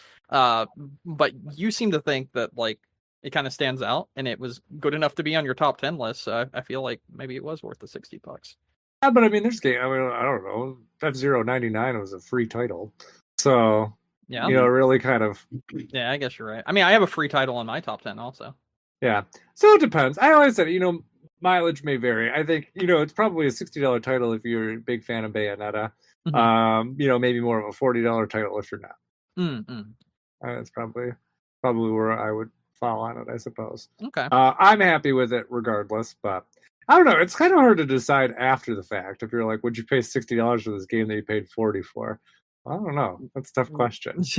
but you seem to think that like it kind of stands out and it was good enough to be on your top 10 list. So I feel like maybe it was worth the $60. Yeah, but I mean, there's game. I mean, I don't know. F-Zero 99 was a free title, so yeah, you know, really kind of. Yeah, I guess you're right. I mean, I have a free title on my top 10 also. Yeah, so it depends. I always said, you know, mileage may vary. I think, you know, it's probably a $60 title if you're a big fan of Bayonetta. You know, maybe more of a $40 title if you're not. That's probably where I would fall on it, I suppose. Okay. I'm happy with it regardless, but I don't know. It's kind of hard to decide after the fact. If you're like, would you pay $60 for this game that you paid $40 for? I don't know. That's a tough question. It's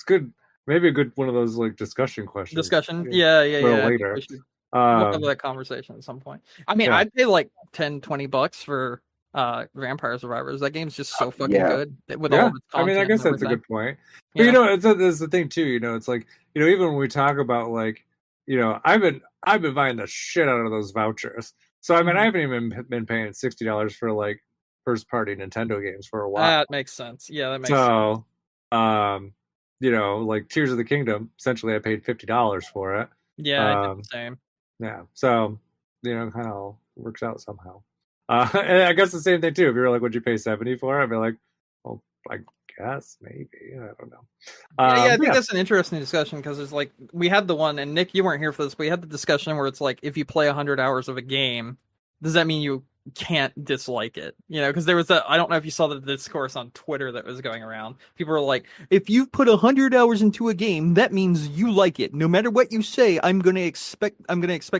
good. Maybe a good one of those like discussion questions. Yeah. Later. We'll have that conversation at some point. I mean, I'd pay like $10-$20 for Vampire Survivors. That game's just so fucking good. With all of its content. I mean, I guess that's a good point. But you know, it's the thing too. You know, it's like, you know, even when we talk about like, you know, I've been buying the shit out of those vouchers. So I mean, I haven't even been paying $60 for like first party Nintendo games for a while. That makes sense. Yeah, that makes sense. So, you know, like Tears of the Kingdom, essentially I paid $50 for it. Yeah, I did the same. Yeah, so, you know, it kind of works out somehow. And I guess the same thing too. If you're like, would you pay $70 for it? I'd be like, well, I guess maybe. I don't know. I think that's an interesting discussion because it's like we had the one, and Nick, you weren't here for this. But we had the discussion where it's like, if you play 100 hours of a game, does that mean you can't dislike it? You know, because there was I don't know if you saw the discourse on Twitter that was going around. People were like, if you've put 100 hours into a game, that means you like it. No matter what you say, I'm gonna expect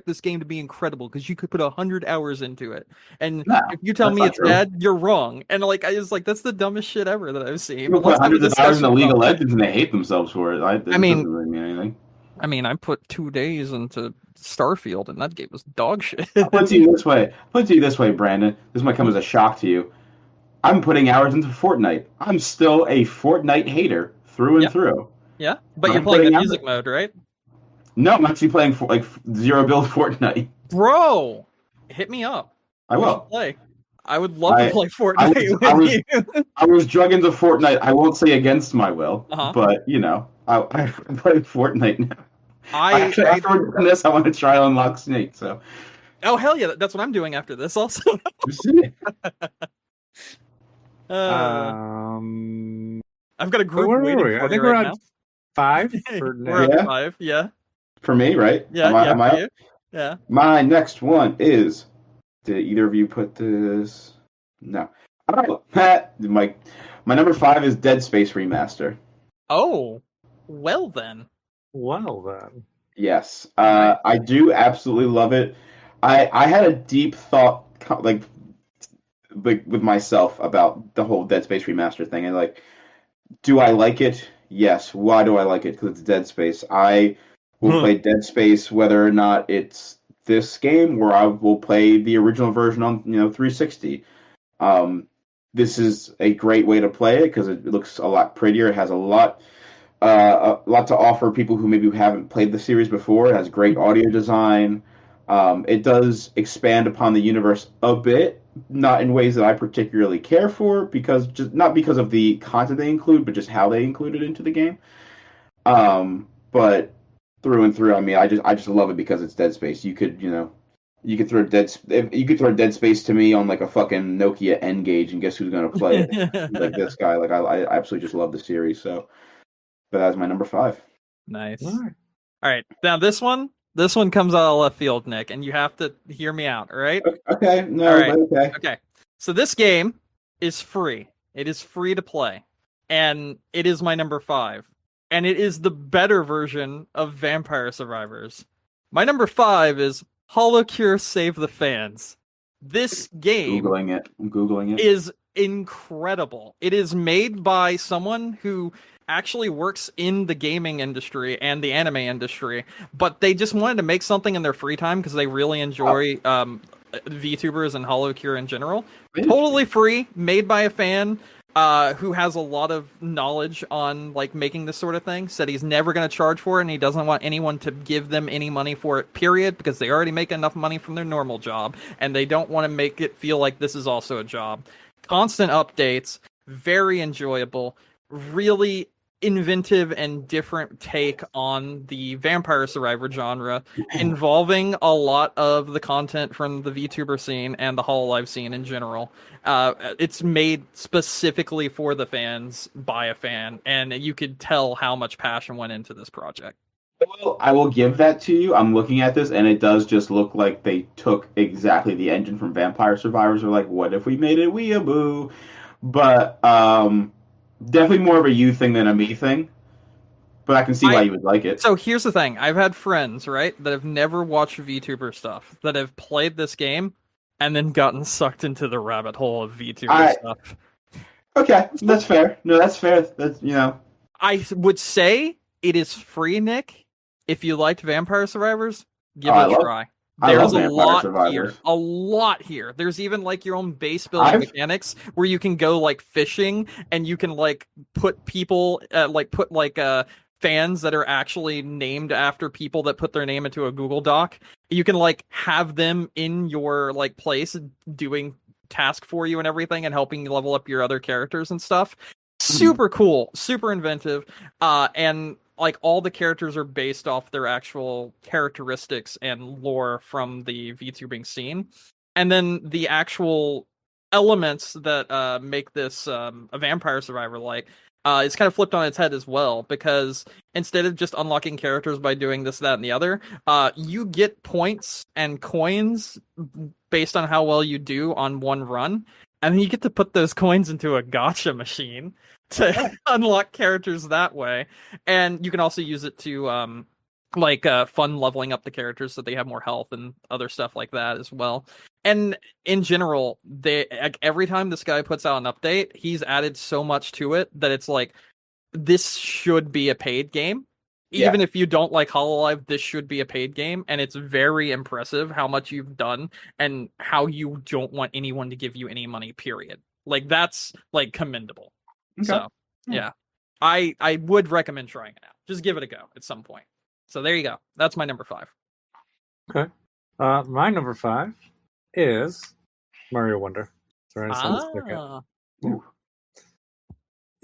this game to be incredible because you could put 100 hours into it. And if you tell me it's bad, you're wrong. And like I was like, that's the dumbest shit ever that I've seen. People put hundreds of hours in the League of Legends and they hate themselves for it. I mean, doesn't really mean anything. I mean, I put 2 days into Starfield, and that game was dog shit. I'll put it to you this way, Brandon. This might come as a shock to you. I'm putting hours into Fortnite. I'm still a Fortnite hater through and through. Yeah, but you're playing the music mode, right? No, I'm actually playing like zero build Fortnite. Bro, hit me up. I will play. I would love to play Fortnite with you. I was drug into Fortnite. I won't say against my will, but you know, I play Fortnite now. After we're doing this, I want to try to unlock Snake. So. Oh hell yeah! That's what I'm doing after this. Also. I've got a group waiting for me. I think we're on 5. We're on 5. Yeah. For me, right? Yeah. Yeah. My next one is. Did either of you put this? No. Oh, my number 5 is Dead Space Remaster. Oh, well then. Yes, I do absolutely love it. I had a deep thought, like with myself about the whole Dead Space Remaster thing, and like, do I like it? Yes. Why do I like it? Because it's Dead Space. I will play Dead Space whether or not it's this game, or I will play the original version on 360. This is a great way to play it because it looks a lot prettier. It has a lot to offer people who maybe haven't played the series before. It has great audio design. It does expand upon the universe a bit, not in ways that I particularly care for, not because of the content they include, but just how they include it into the game. But through and through, I mean, I just love it because it's Dead Space. You could throw Dead Space to me on like a fucking Nokia N Gauge, and guess who's gonna play it? Like this guy. Like I absolutely just love the series. So, but that's my number 5. Nice. All right. All right, now this one comes out of left field, Nick, and you have to hear me out. All right. Okay. No. All right. Okay. Okay. So this game is free. It is free to play, and it is my number 5, and it is the better version of Vampire Survivors. My number 5 is HoloCure Save the Fans. This game I'm googling it. is incredible. It is made by someone who actually works in the gaming industry and the anime industry, but they just wanted to make something in their free time because they really enjoy VTubers and HoloCure in general. Totally free, made by a fan who has a lot of knowledge on like making this sort of thing. Said he's never going to charge for it, and he doesn't want anyone to give them any money for it, period, because they already make enough money from their normal job, and they don't want to make it feel like this is also a job. Constant updates, very enjoyable, really inventive and different take on the Vampire Survivor genre, involving a lot of the content from the VTuber scene and the Hololive scene in general. It's made specifically for the fans by a fan, and you could tell how much passion went into this project. Well, I will give that to you. I'm looking at this, and it does just look like they took exactly the engine from Vampire Survivors. They're like, what if we made it weeaboo? But definitely more of a you thing than a me thing. But I can see why you would like it. So here's the thing. I've had friends, right, that have never watched VTuber stuff, that have played this game and then gotten sucked into the rabbit hole of VTuber stuff. Okay, that's fair. No, that's fair. That's, I would say it is free, Nick. If you liked Vampire Survivors, give it a try. There's a lot here. There's even like your own base building mechanics where you can go like fishing, and you can like put people fans that are actually named after people that put their name into a Google Doc. You can like have them in your like place doing task for you and everything, and helping you level up your other characters and stuff. Super cool, super inventive, and like all the characters are based off their actual characteristics and lore from the VTubing scene. And then the actual elements that make this a Vampire Survivor like is kind of flipped on its head as well, because instead of just unlocking characters by doing this, that, and the other, you get points and coins based on how well you do on one run, and then you get to put those coins into a gacha machine to unlock characters that way. And you can also use it to fun leveling up the characters so they have more health and other stuff like that as well. And in general, every time this guy puts out an update, he's added so much to it that it's like, this should be a paid game. Even if you don't like Hololive, this should be a paid game, and it's very impressive how much you've done and how you don't want anyone to give you any money, period. Like, that's like commendable. Okay. So, yeah, I would recommend trying it out. Just give it a go at some point. So there you go. That's my number 5. Okay. My number 5 is Mario Wonder. Sorry,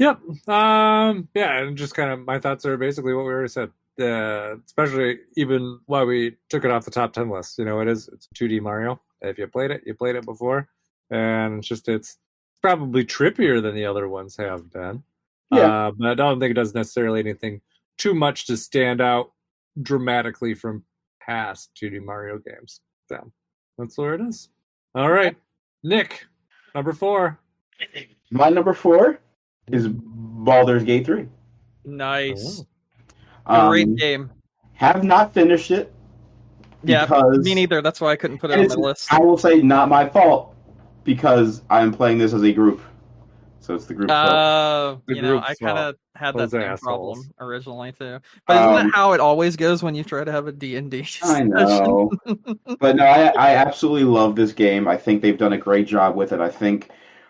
Yep. Yeah, and just kind of my thoughts are basically what we already said. Especially even why we took it off the top 10 list. It's 2D Mario. If you played it before, and it's probably trippier than the other ones have been. Yeah. But I don't think it does necessarily anything too much to stand out dramatically from past 2D Mario games. So that's where it is. All right, Nick, number 4. My number 4 is Baldur's Gate 3. Nice. Great game. Have not finished it. Yeah, me neither. That's why I couldn't put it on my list. I will say not my fault, because I'm playing this as a group. So it's the group. I kind of had that same problem originally too. But isn't that how it always goes when you try to have a D&D session? I know. But no, I absolutely love this game. I think they've done a great job with it. I think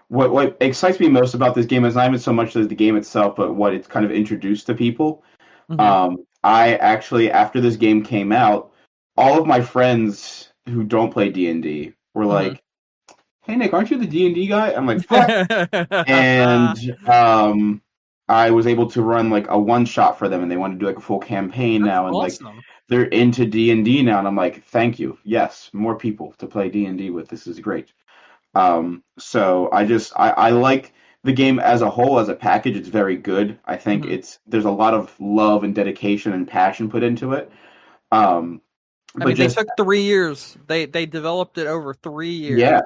what excites me most about this game is not even so much as the game itself, but what it's kind of introduced to people. Mm-hmm. I actually, after this game came out, all of my friends who don't play D&D were like, "Hey Nick, aren't you the D&D guy?" I'm like, "Fuck." And I was able to run like a one shot for them, and they want to do like a full campaign That's now, and like awesome. they're into D&D now, and I'm like, thank you, yes, more people to play D&D with. This is great. So I like the game as a whole, as a package. It's very good. I think Mhm. there's a lot of love and dedication and passion put into it. Um, I but mean, they just took 3 years. They developed it over 3 years yeah,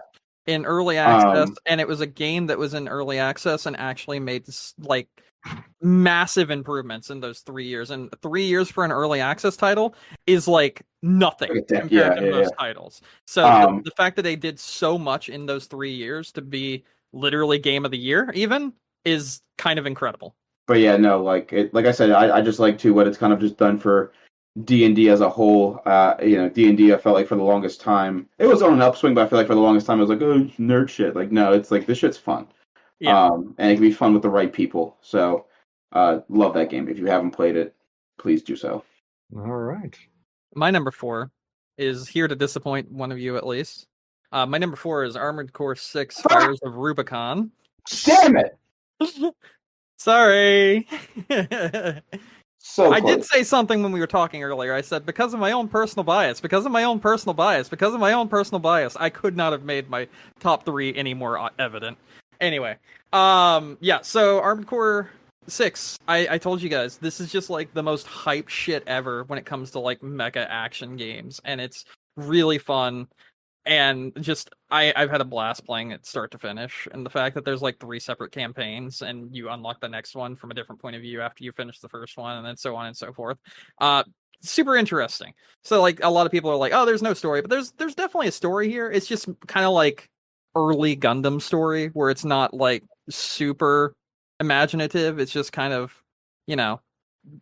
in early access, um, and it was a game that was in early access and actually made like massive improvements in those 3 years. And 3 years for an early access title is like nothing compared to yeah. most titles. So Um, the fact that they did so much in those 3 years to be literally game of the year, even, is kind of incredible. but yeah, no, like I said, I just like to what it's kind of just done for D&D as a whole. D&D, I felt like for the longest time it was on an upswing, but I feel like for the longest time it was like, oh, it's nerd shit. Like, no, it's like this shit's fun. Yeah. And it can be fun with the right people. So, love that game. If you haven't played it, please do so. All right. My number 4 is here to disappoint one of you at least. My number 4 is Armored Core 6 Fires of Rubicon. Damn it! Sorry. So I close. did say something when we were talking earlier. I said, because of my own personal bias, because of my own personal bias, because of my own personal bias, I could not have made my top 3 any more evident. Anyway, yeah, so Armored Core 6, I told you guys, this is just like the most hype shit ever when it comes to like mecha action games, and it's really fun. And just I've had a blast playing it start to finish, and the fact that there's like 3 separate campaigns and you unlock the next one from a different point of view after you finish the first one, and then so on and so forth, super interesting. So like a lot of people are like, oh, there's no story, but there's definitely a story here. It's just kind of like early Gundam story, where it's not like super imaginative. It's just kind of, you know,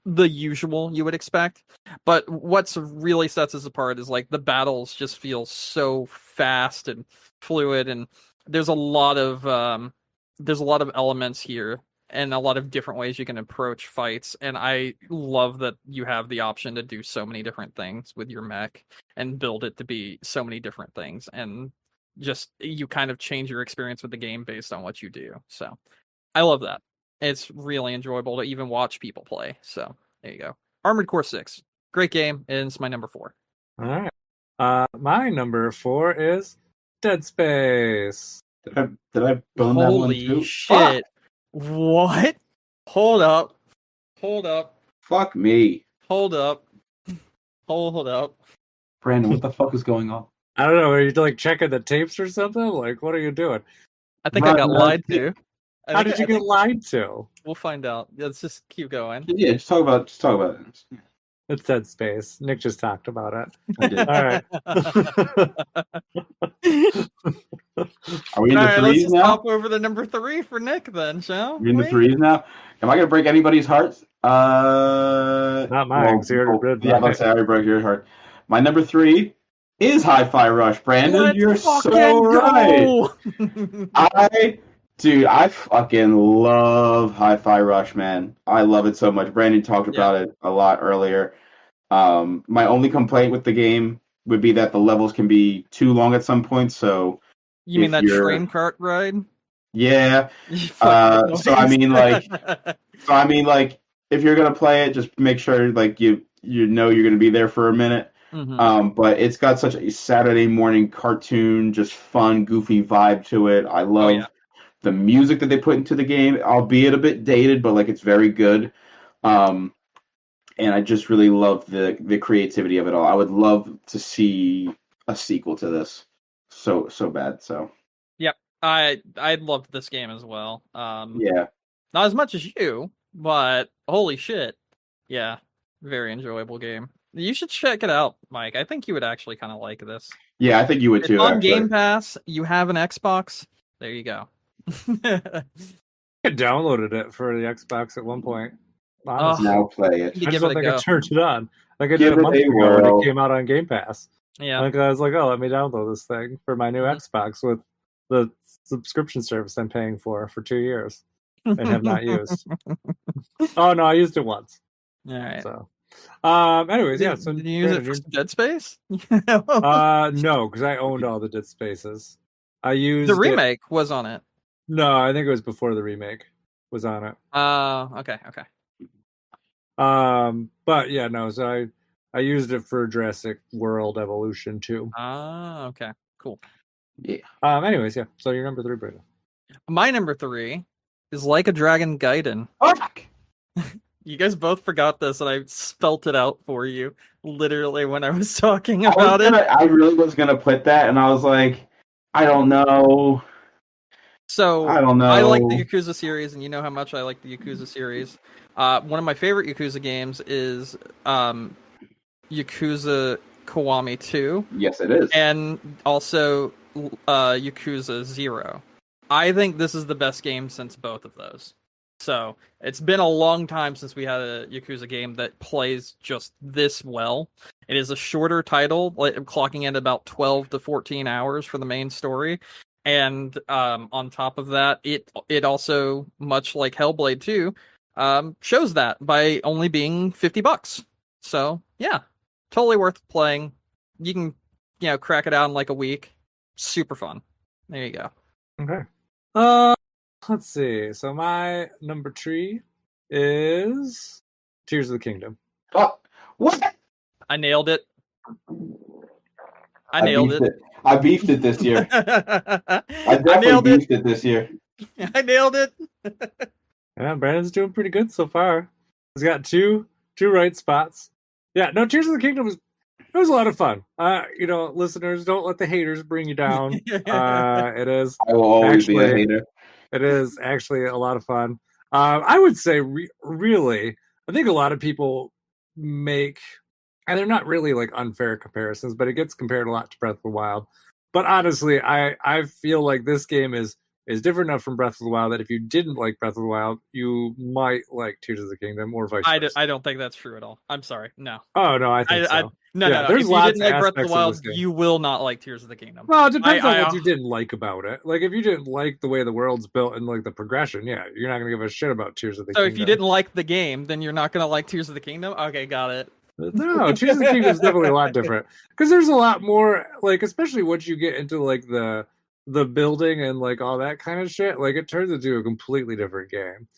the usual you would expect. But what's really sets us apart is like the battles just feel so fast and fluid, and there's a lot of elements here and a lot of different ways you can approach fights, and I love that you have the option to do so many different things with your mech and build it to be so many different things, and just you kind of change your experience with the game based on what you do. So I love that. It's really enjoyable to even watch people play. So there you go. Armored Core 6. Great game, and it's my number 4. All right. My number 4 is Dead Space. Did I bone that one Holy too? shit. What? Hold up. Fuck me. Hold up. Brandon, what the fuck is going on? I don't know. Are you like checking the tapes or something? Like, what are you doing? I think I got lied to. How did you get lied to? We'll find out. Let's just keep going. Yeah, just talk about it. It's Dead Space. Nick just talked about it. I did. All right. Are we in All the right, let's threes just now? hop over to number 3 for Nick then, shall We're in the we? threes now. Am I gonna break anybody's hearts? Not mine. 'cause you already read yeah, mine. let's say I already broke your heart. My number 3 is Hi-Fi Rush. Brandon, Let's you're fucking so right. go! I fucking love Hi-Fi Rush, man. I love it so much. Brandon talked about it a lot earlier. My only complaint with the game would be that the levels can be too long at some point. So You mean if that you're- train cart ride? yeah. You fucking So I mean, noise. like, if you're gonna play it, just make sure like you know you're gonna be there for a minute. Mhm. But it's got such a Saturday morning cartoon, just fun, goofy vibe to it. I love yeah. the music that they put into the game, albeit a bit dated, but like it's very good. And I just really love the creativity of it all. I would love to see a sequel to this. So bad. So I loved this game as well. yeah. Not as much as you, but holy shit. Yeah, very enjoyable game. You should check it out, Mike. I think you would actually kind of like this. Yeah, I think you would It's too. on actually. Game Pass. You have an Xbox. There you go. I downloaded it for the Xbox at one point. Honestly. Now play it. You I give just don't it a think I go. turned it on. Like I Give did a it month a ago when whirl. it came out on Game Pass. Yeah. Like I was like, oh, let me download this thing for my new Mhm. Xbox with the subscription service I'm paying for 2 years and have not used. Oh no, I used it once. All right. So, anyways, yeah. So did you use it Brandon, for Dead Space? no, because I owned all the Dead Spaces. I used The it- remake was on it. No, I think it was before the remake. was on it. Okay. But yeah, no. So I used it for Jurassic World Evolution too. Okay. Cool. Yeah. Anyways, yeah. So your number 3, Brandon. My number 3 is Like a Dragon Gaiden. Fuck! You guys both forgot this, and I spelt it out for you literally when I was talking I about it. I really was gonna put that, and I was like, I don't know. So I don't know. I like the Yakuza series, and you know how much I like the Yakuza series. One of my favorite Yakuza games is Yakuza Kiwami 2, Yes, it is. and also Yakuza 0. I think this is the best game since both of those. So it's been a long time since we had a Yakuza game that plays just this well. It is a shorter title, like clocking in about 12 to 14 hours for the main story. And on top of that, it also, much like Hellblade 2, shows that by only being $50. So yeah, totally worth playing. You can, crack it out in like a week. Super fun. There you go. Okay. Let's see. So my number 3 is Tears of the Kingdom. Oh, what? I nailed it. I nailed it. I beefed it this year. I definitely beefed it this year. I nailed it. Yeah, Brandon's doing pretty good so far. He's got two right spots. Yeah, no, Tears of the Kingdom was a lot of fun. Listeners, don't let the haters bring you down. It is. I will always be a hater. It is actually a lot of fun. I would say, really, I think a lot of people make, and they're not really like unfair comparisons, but it gets compared a lot to Breath of the Wild. But honestly, I feel like this game is different enough from Breath of the Wild that if you didn't like Breath of the Wild, you might like Tears of the Kingdom or vice versa. I don't think that's true at all. I'm sorry. No. Oh, no, I think so. No. If you didn't like Breath of the Wild, you will not like Tears of the Kingdom. Well, it depends on what you didn't like about it. Like, if you didn't like the way the world's built and like the progression, yeah, you're not going to give a shit about Tears of the Kingdom. So if you didn't like the game, then you're not going to like Tears of the Kingdom? Okay, got it. No, Tears of the Kingdom is definitely a lot different. Because there's a lot more, like, especially once you get into like the building and like all that kind of shit, like it turns into a completely different game.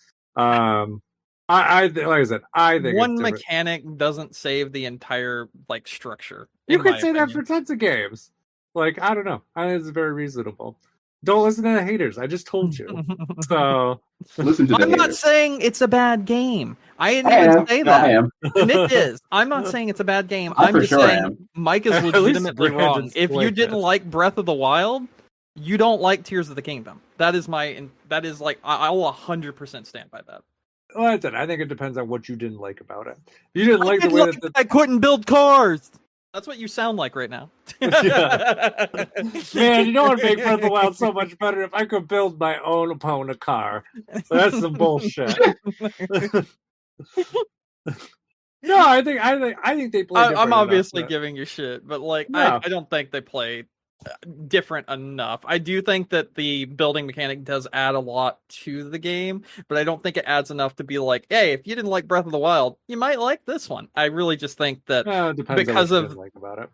I like I said, I think one mechanic doesn't save the entire like structure. You could say that for tons of games. Like, I don't know. I think it's very reasonable. Don't listen to the haters. I just told you. So listen to the haters. I'm not saying it's a bad game. I didn't even say that. I am. Nick is. I'm not saying it's a bad game. I'm just saying Mike is legitimately wrong. If you didn't like Breath of the Wild, you don't like Tears of the Kingdom. That is like I will 100% stand by that. Well, I think it depends on what you didn't like about it. You didn't like the way that I couldn't build cars. That's what you sound like right now. Yeah. Man, you know what would make Breath of the Wild so much better if I could build my own opponent car. That's some bullshit. No, I think they play. I'm obviously giving you shit, but like no. I don't think they play different enough. I do think that the building mechanic does add a lot to the game, but I don't think it adds enough to be like, hey, if you didn't like Breath of the Wild, you might like this one. I really just think that because of like about it.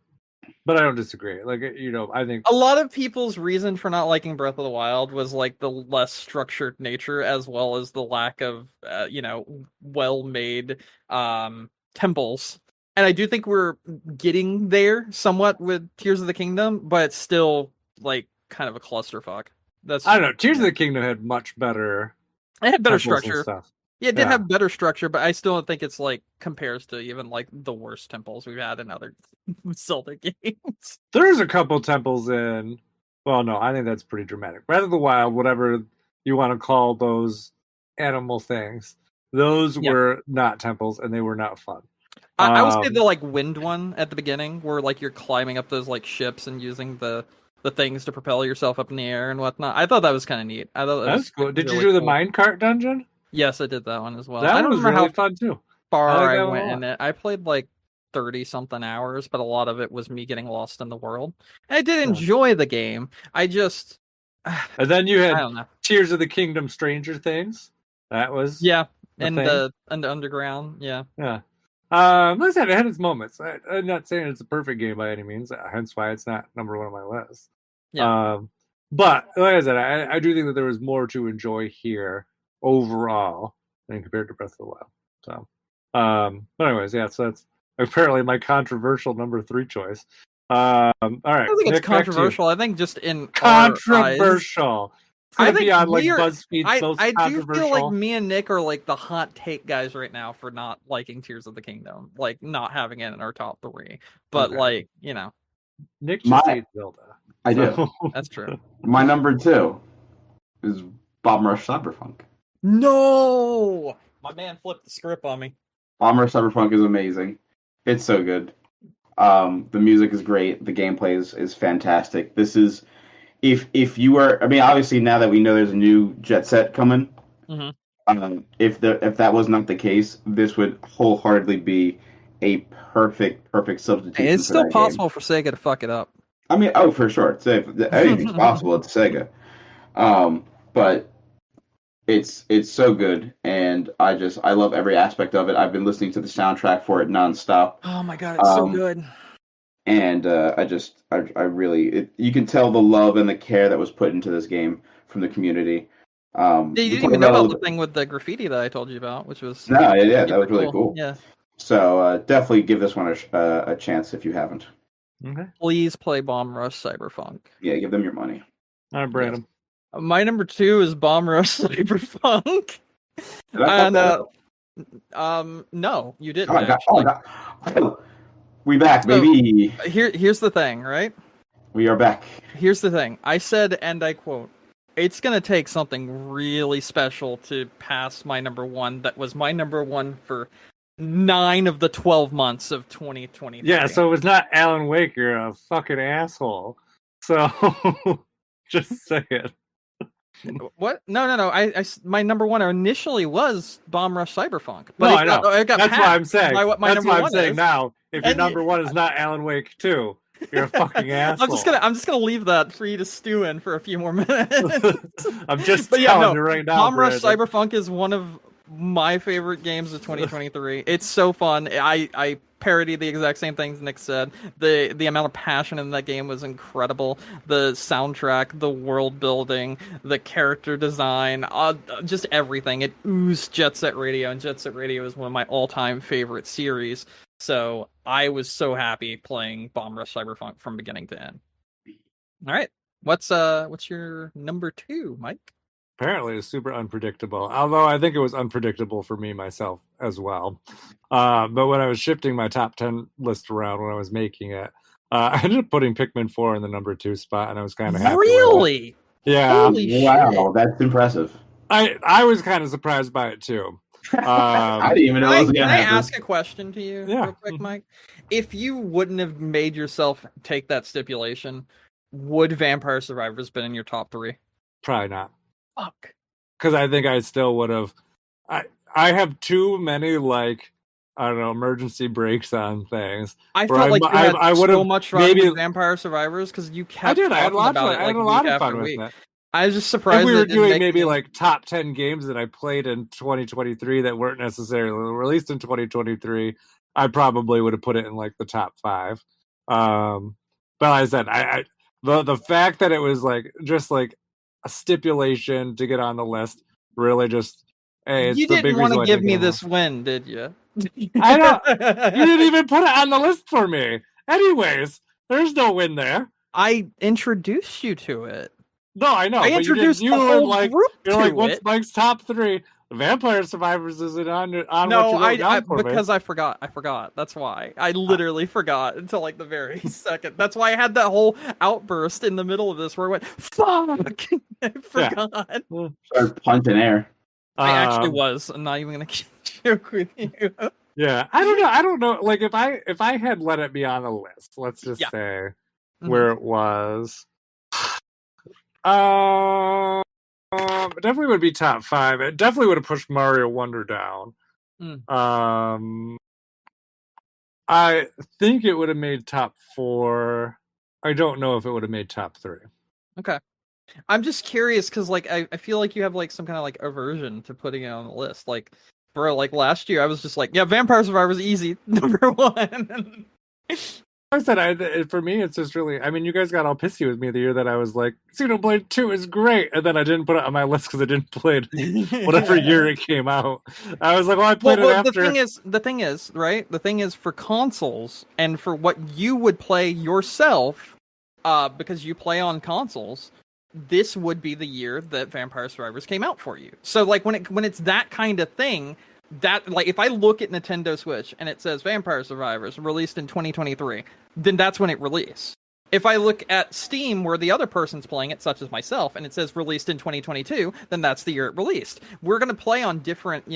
But I don't disagree. Like, I think a lot of people's reason for not liking Breath of the Wild was like the less structured nature, as well as the lack of well-made temples. And I do think we're getting there somewhat with Tears of the Kingdom, but it's still like kind of a clusterfuck. I don't know. Tears of the Kingdom had much better. It had better structure. Yeah, it did have better structure, but I still don't think it's like compares to even like the worst temples we've had in other Zelda games. There's a couple temples in. Well, no, I think that's pretty dramatic. Breath of the Wild, whatever you want to call those animal things, those were not temples, and they were not fun. I would say the like wind one at the beginning, where like you're climbing up those like ships and using the things to propel yourself up in the air and whatnot. I thought that was kind of neat. I thought that was cool. Did you do the minecart dungeon? Yes, I did that one as well. That was really fun too. Far I went in it. I played like 30 something hours, but a lot of it was me getting lost in the world. And I did enjoy the game. I just and then you had Tears of the Kingdom Stranger Things. That was and the underground. Yeah. Like I said, it had its moments. I'm not saying it's a perfect game by any means, hence why it's not number one on my list. Yeah. But like I said, I do think that there was more to enjoy here overall than compared to Breath of the Wild. So, but anyways, yeah. So that's apparently my controversial number 3 choice. All right. I don't think it's Nick, back to you. controversial. I think just in our eyes, Controversial. It's gonna I think be on like we are- BuzzFeed's most I do controversial. feel like me and Nick are like the hot take guys right now for not liking Tears of the Kingdom, like not having it in our top 3. But Okay. like, you know, Nick just My- hates Zelda. I do. So- that's true. My number 2 is Bomb Rush Cyberpunk. No, my man flipped the script on me. Bomb Rush Cyberpunk is amazing. It's so good. The music is great. The gameplay is fantastic. This is if you were, I mean, obviously now that we know there's a new Jet Set coming, Mhm. If that was not the case, this would wholeheartedly be a perfect substitution. It's for still that possible for Sega to fuck it up. game. I mean, oh, for sure. Anything's possible at Sega. But it's so good, and I love every aspect of it. I've been listening to the soundtrack for it nonstop. Oh my god, it's so good. And I really, you can tell the love and the care that was put into this game from the community. Yeah, we you didn't talked even know about about the thing with the graffiti that I told you about, which was No, yeah, super that was really cool. Yeah, So definitely give this one a chance if you haven't. Okay. please play Bomb Rush Cyberpunk. Yeah, give them your money. All right, Brandon. My number 2 is Bomb Rush Cyberpunk. Did I And fuck that up? no, you didn't. Oh, God, actually. God. We back, So- baby. Here's the thing, right? We are back. Here's the thing. I said, and I quote, "It's gonna take something really special to pass my number 1. That was my number 1 for 9 of the 12 months of 2023." Yeah, so it was not Alan Wake. You're a fucking asshole. So just say it. What? No. My number 1 initially was Bomb Rush Cyberpunk, but No, it I know. got That's passed what I'm saying. by what my That's number what I'm 1 saying is. now. If your And- number 1 is not Alan Wake 2, you're a fucking asshole. I'm just gonna leave that for you to stew in for a few more minutes. I'm just But yeah, telling no, you right now. Bomb Rush Brandon. Cyberpunk is one of my favorite games of 2023. It's so fun. I parody the exact same things Nick said. The amount of passion in that game was incredible. The soundtrack, the world building, the character design, just everything. It oozed Jet Set Radio, and Jet Set Radio is one of my all-time favorite series. So I was so happy playing Bomb Rush Cyberpunk from beginning to end. All right, what's your number 2, Mike? Apparently it's super unpredictable, although I think it was unpredictable for me myself as well. But when I was shifting my top 10 list around when I was making it, I ended up putting Pikmin 4 in the number 2 spot, and I was kind of happy with it. Really? Yeah, Holy Wow, shit. that's impressive. I was kind of surprised by it too. I didn't even know it was Can gonna I happen. ask a question to you Yeah. real quick, Mike? If you wouldn't have made yourself take that stipulation, would Vampire Survivors been in your top 3? Probably not, Fuck. because I think I still would have. I have too many like I don't know emergency brakes on things. I Where felt like you had I so would've much fun maybe- with Vampire Survivors because you kept I did. I had talking lots. about it I had like a lot week of fun after with week. it. I was just surprised If we that were it didn't doing make maybe me- like top 10 games that I played in 2023 that weren't necessarily released in 2023, I probably would have put it in like the top 5. But like I said, the fact that it was like just like a stipulation to get on the list really just hey, it's you the didn't big want reason to why I give didn't me get on this win, did you? I don't- You didn't even put it on the list for me. Anyways, there's no win there. I introduced you to it. No, I know. I but introduced you the were whole like, group you're to like, what's it. Mike's top 3? Vampire Survivors isn't on No, what you wrote down for me. because I forgot. That's why. I literally forgot until like the very second. That's why I had that whole outburst in the middle of this where I went, "Fuck!" I forgot. Start punching air. I actually Um, was. I'm not even gonna joke with you. Yeah, I don't know. Like if I had let it be on the list, let's just Yeah. say Mhm. where it was. It definitely would be top 5. It definitely would have pushed Mario Wonder down. I think it would have made top 4. I don't know if it would have made top 3. Okay. I'm just curious because like I feel like you have like some kind of like aversion to putting it on the list. Like, bro, like last year I was just like, yeah, Vampire Survivors easy number 1. I said, for me, it's just really. I mean, you guys got all pissy with me the year that I was like, Xenoblade 2 is great, and then I didn't put it on my list because I didn't play it whatever year it came out. I was like, well, I played it after. The thing is, right? The thing is for consoles and for what you would play yourself, because you play on consoles. This would be the year that Vampire Survivors came out for you. So, like, when it's that kind of thing. That, like, if I look at Nintendo Switch and it says Vampire Survivors released in 2023, then that's when it released. If I look at Steam where the other person's playing it, such as myself, and it says released in 2022, then that's the year it released. We're going to play on different,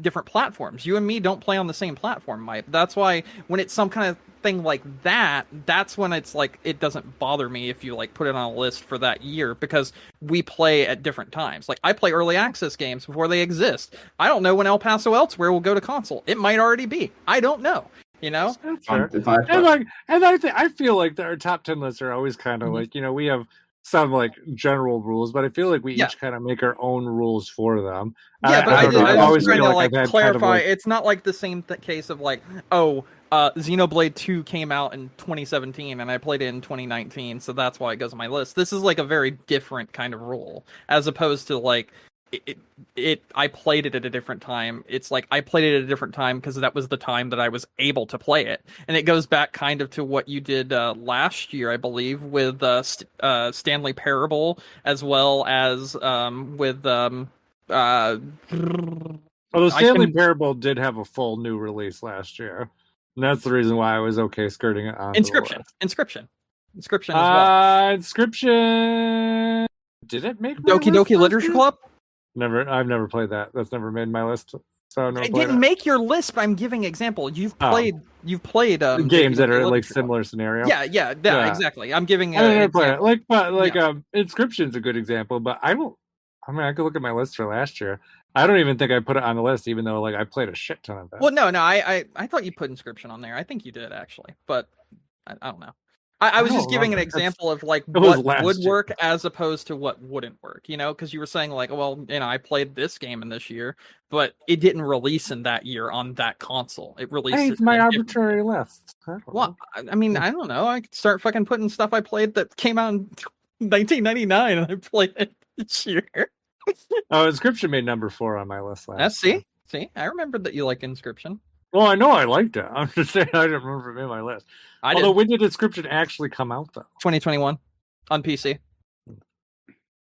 different platforms. You and me don't play on the same platform, Mike. That's why when it's some kind of thing like that, that's when it's like, it doesn't bother me if you like put it on a list for that year, because we play at different times. Like, I play early access games before they exist. I don't know when El Paso Elsewhere will go to console. It might already be. I don't know. You know? Sure. I feel like our top 10 lists are always kind of like, we have some like general rules, but I feel like we each kind of make our own rules for them. Yeah, but I always trying to like clarify. Kind of it's not like the same case of like, Xenoblade 2 came out in 2017 and I played it in 2019, so that's why it goes on my list. This is like a very different kind of rule, as opposed to like I played it at a different time. It's like I played it at a different time because that was the time that I was able to play it, and it goes back kind of to what you did last year, I believe, with Stanley Parable, as well as with Although Stanley Parable did have a full new release last year. And that's the reason why I was okay skirting it on Inscription as well. Inscription. Did it make Doki Doki Literature Club? I've never played that. That's never made my list. So it didn't make your list, but I'm giving example. You've played games that are in like similar scenario. Yeah, exactly. I'm giving. I never play it. Inscription's a good example, but I could look at my list for last year. I don't even think I put it on the list, even though like I played a shit ton of that. Well, no, I thought you put Inscription on there. I think you did actually, but I don't know. I was just giving an example of like what would work as opposed to what wouldn't work, because you were saying like, well, I played this game in this year, but it didn't release in that year on that console. It released. It's my arbitrary list. Well, I mean, I don't know. I could start fucking putting stuff I played that came out in 1999 and I played it this year. Inscription made number 4 on my list last year. See, I remembered that you like Inscription. Well, I know I liked it. I'm just saying I didn't remember it made my list. Although, when did Inscription actually come out, though? 2021 on PC.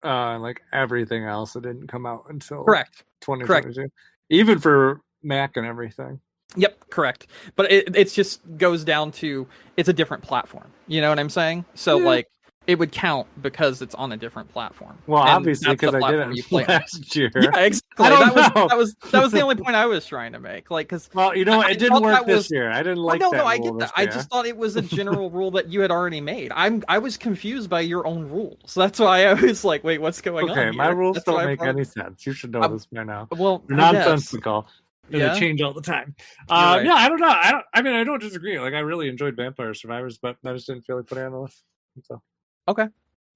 Like everything else, it didn't come out until correct 2022. Correct. Even for Mac and everything. Yep, correct. But it just goes down to it's a different platform. You know what I'm saying? So like. It would count because it's on a different platform. Well, obviously, because I did it last year. Yeah, exactly. That was the only point I was trying to make. Like, because it didn't work this year. I didn't like that. No, I get that. I just thought it was a general rule that you had already made. I was confused by your own rules. That's why I was like, wait, what's going on? Okay, my rules don't make any sense. You should know this by now. Well, they're nonsensical. They change all the time. Right. Yeah, I don't know. I don't disagree. Like, I really enjoyed Vampire Survivors, but I just didn't feel like putting it on the list. So. Okay.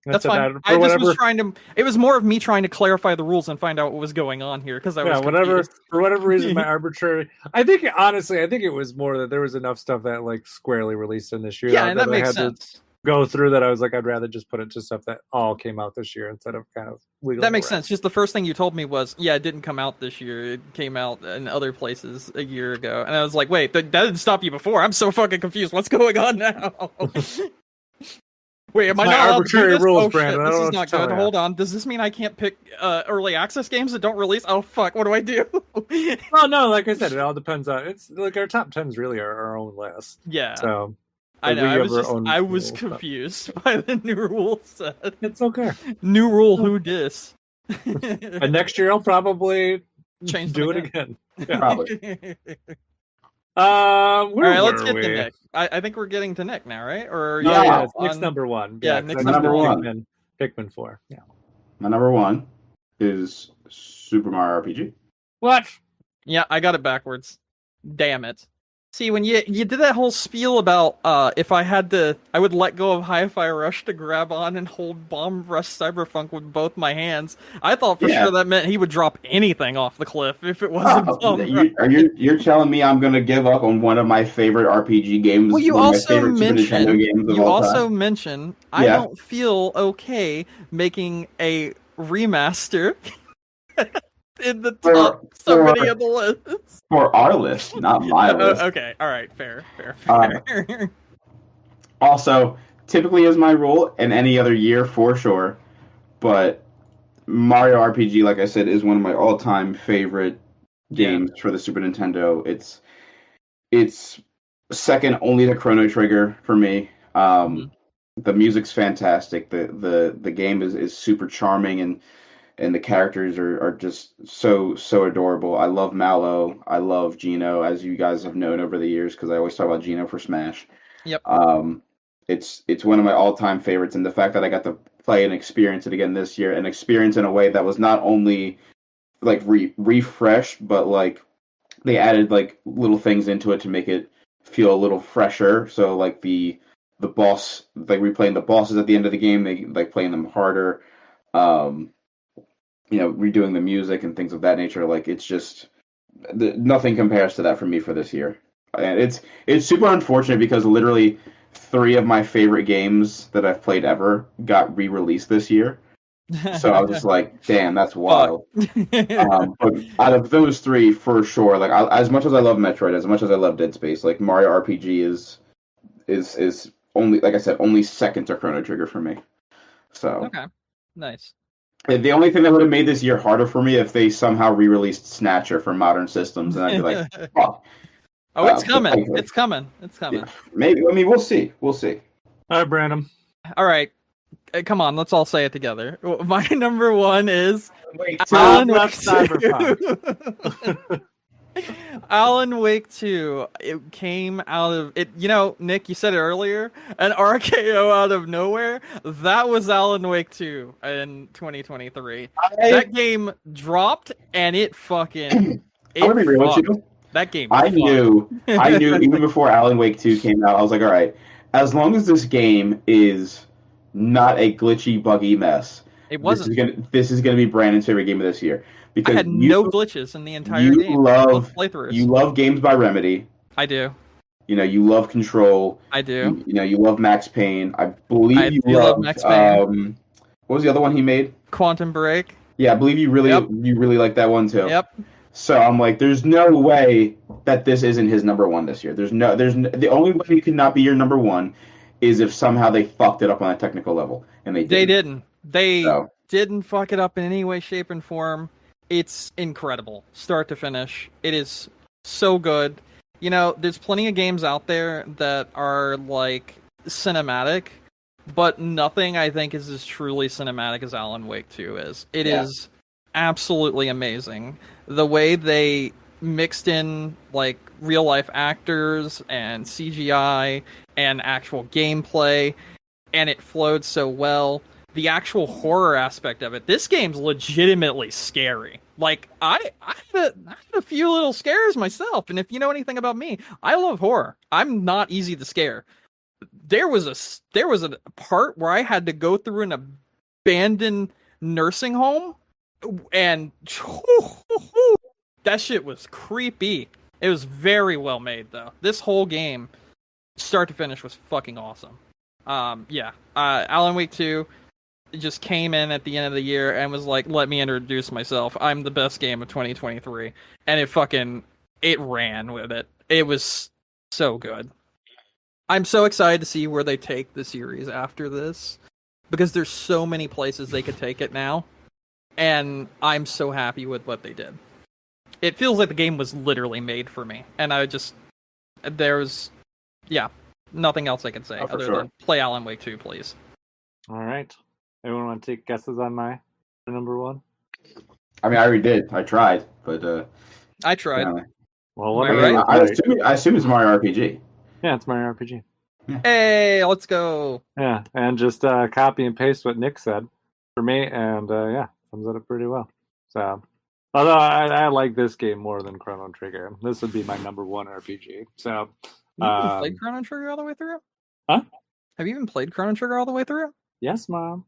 That's fine. I just was trying to. It was more of me trying to clarify the rules and find out what was going on here because I was confused. For whatever reason, my arbitrary. I think it was more that there was enough stuff that like squarely released in this year. Yeah, and that makes sense. To go through that, I was like, I'd rather just put it to stuff that all came out this year instead of kind of. That makes sense. Just the first thing you told me was, it didn't come out this year. It came out in other places a year ago, and I was like, wait, that didn't stop you before. I'm so fucking confused. What's going on now? Wait, am I not arbitrary rules, Brandon? This is not good. Hold on. Does this mean I can't pick early access games that don't release? Oh fuck! What do I do? Well, no, like I said, it all depends on. It's like our top 10s really are our own list. Yeah. So I know. I was confused by the new rule set. It's okay. New rule. Who dis? And next year I'll probably do it again. Yeah. Probably. All right, let's get to Nick. I think we're getting to Nick now, right? Or it's Nick's number 1. Yeah, Nick's number 1. Pikmin 4. Yeah. My number 1 is Super Mario RPG. What? Yeah, I got it backwards. Damn it. See, when you did that whole spiel about if I had to, I would let go of Hi-Fi Rush to grab on and hold Bomb Rush Cyberpunk with both my hands. I thought for Yeah. sure that meant he would drop anything off the cliff if it wasn't Bomb Rush. You're telling me I'm gonna give up on one of my favorite RPG games? Well, you one of my also favorite Super Nintendo games of all time? mentioned I Yeah. don't feel okay making a remaster in the top so many of the lists. For our list, not my list. Okay, all right, fair. Also, typically is my rule, in any other year for sure, but Mario RPG, like I said, is one of my all-time favorite games for the Super Nintendo. It's second only to Chrono Trigger for me. The music's fantastic. The game is super charming, and the characters are just so adorable. I love Mallow. I love Geno, as you guys have known over the years, because I always talk about Geno for Smash. Yep. It's one of my all-time favorites, and the fact that I got to play and experience it again this year, and experience in a way that was not only like refreshed, but like they added like little things into it to make it feel a little fresher. So like the boss, like replaying the bosses at the end of the game, they like playing them harder. Redoing the music and things of that nature. Like it's just nothing compares to that for me for this year. And it's super unfortunate because literally 3 of my favorite games that I've played ever got re-released this year. So I was just like, damn, that's wild. But out of those 3, for sure, like as much as I love Metroid, as much as I love Dead Space, like Mario RPG is only, like I said, only second to Chrono Trigger for me. So okay, nice. The only thing that would have made this year harder for me if they somehow re-released Snatcher for modern systems, and I'd be like, fuck. Oh, it's coming. It's coming. Yeah, maybe. I mean, we'll see. We'll see. All right, Brandon. All right. Come on, let's all say it together. My number 1 is Alan Wake Cyberpunk. Alan Wake 2. It came out of it. Nick, you said it earlier. An RKO out of nowhere. That was Alan Wake 2 in 2023. That game dropped, and it fucking. I'm gonna be real with you. That game. I knew even before Alan Wake 2 came out. I was like, all right, as long as this game is not a glitchy, buggy mess, it wasn't. This is gonna be Brandon's favorite game of this year. Because I had no glitches in the entire game. You love games by Remedy. I do. You love Control. I do. You love Max Payne. I believe you love Max Payne. What was the other one he made? Quantum Break. Yeah, I believe you really like that one too. Yep. So I'm like, there's no way that this isn't his number 1 this year. The only way he could not be your number 1 is if somehow they fucked it up on a technical level, and they didn't. They didn't fuck it up in any way, shape, and form. It's incredible, start to finish. It is so good. There's plenty of games out there that are like cinematic, but nothing I think is as truly cinematic as Alan Wake 2 is. It is absolutely amazing. The way they mixed in like real life actors and CGI and actual gameplay, and it flowed so well. The actual horror aspect of it. This game's legitimately scary. Like I had a few little scares myself, and if you know anything about me, I love horror. I'm not easy to scare. There was a part where I had to go through an abandoned nursing home, and that shit was creepy. It was very well made though. This whole game, start to finish, was fucking awesome. Alan Wake 2 just came in at the end of the year and was like, let me introduce myself. I'm the best game of 2023. And it ran with it. It was so good. I'm so excited to see where they take the series after this, because there's so many places they could take it now. And I'm so happy with what they did. It feels like the game was literally made for me. And nothing else I can say other than play Alan Wake 2, please. All right. Anyone want to take guesses on my number 1? I mean, I already did. I tried, but I tried. Well, I assume it's Mario RPG. Yeah, it's Mario RPG. Yeah. Hey, let's go. Yeah, and just copy and paste what Nick said for me, and sums it up pretty well. So Although I like this game more than Chrono Trigger. This would be my number one RPG. So, You even played Chrono Trigger all the way through? Huh? Have you even played Chrono Trigger all the way through? yes, Mom.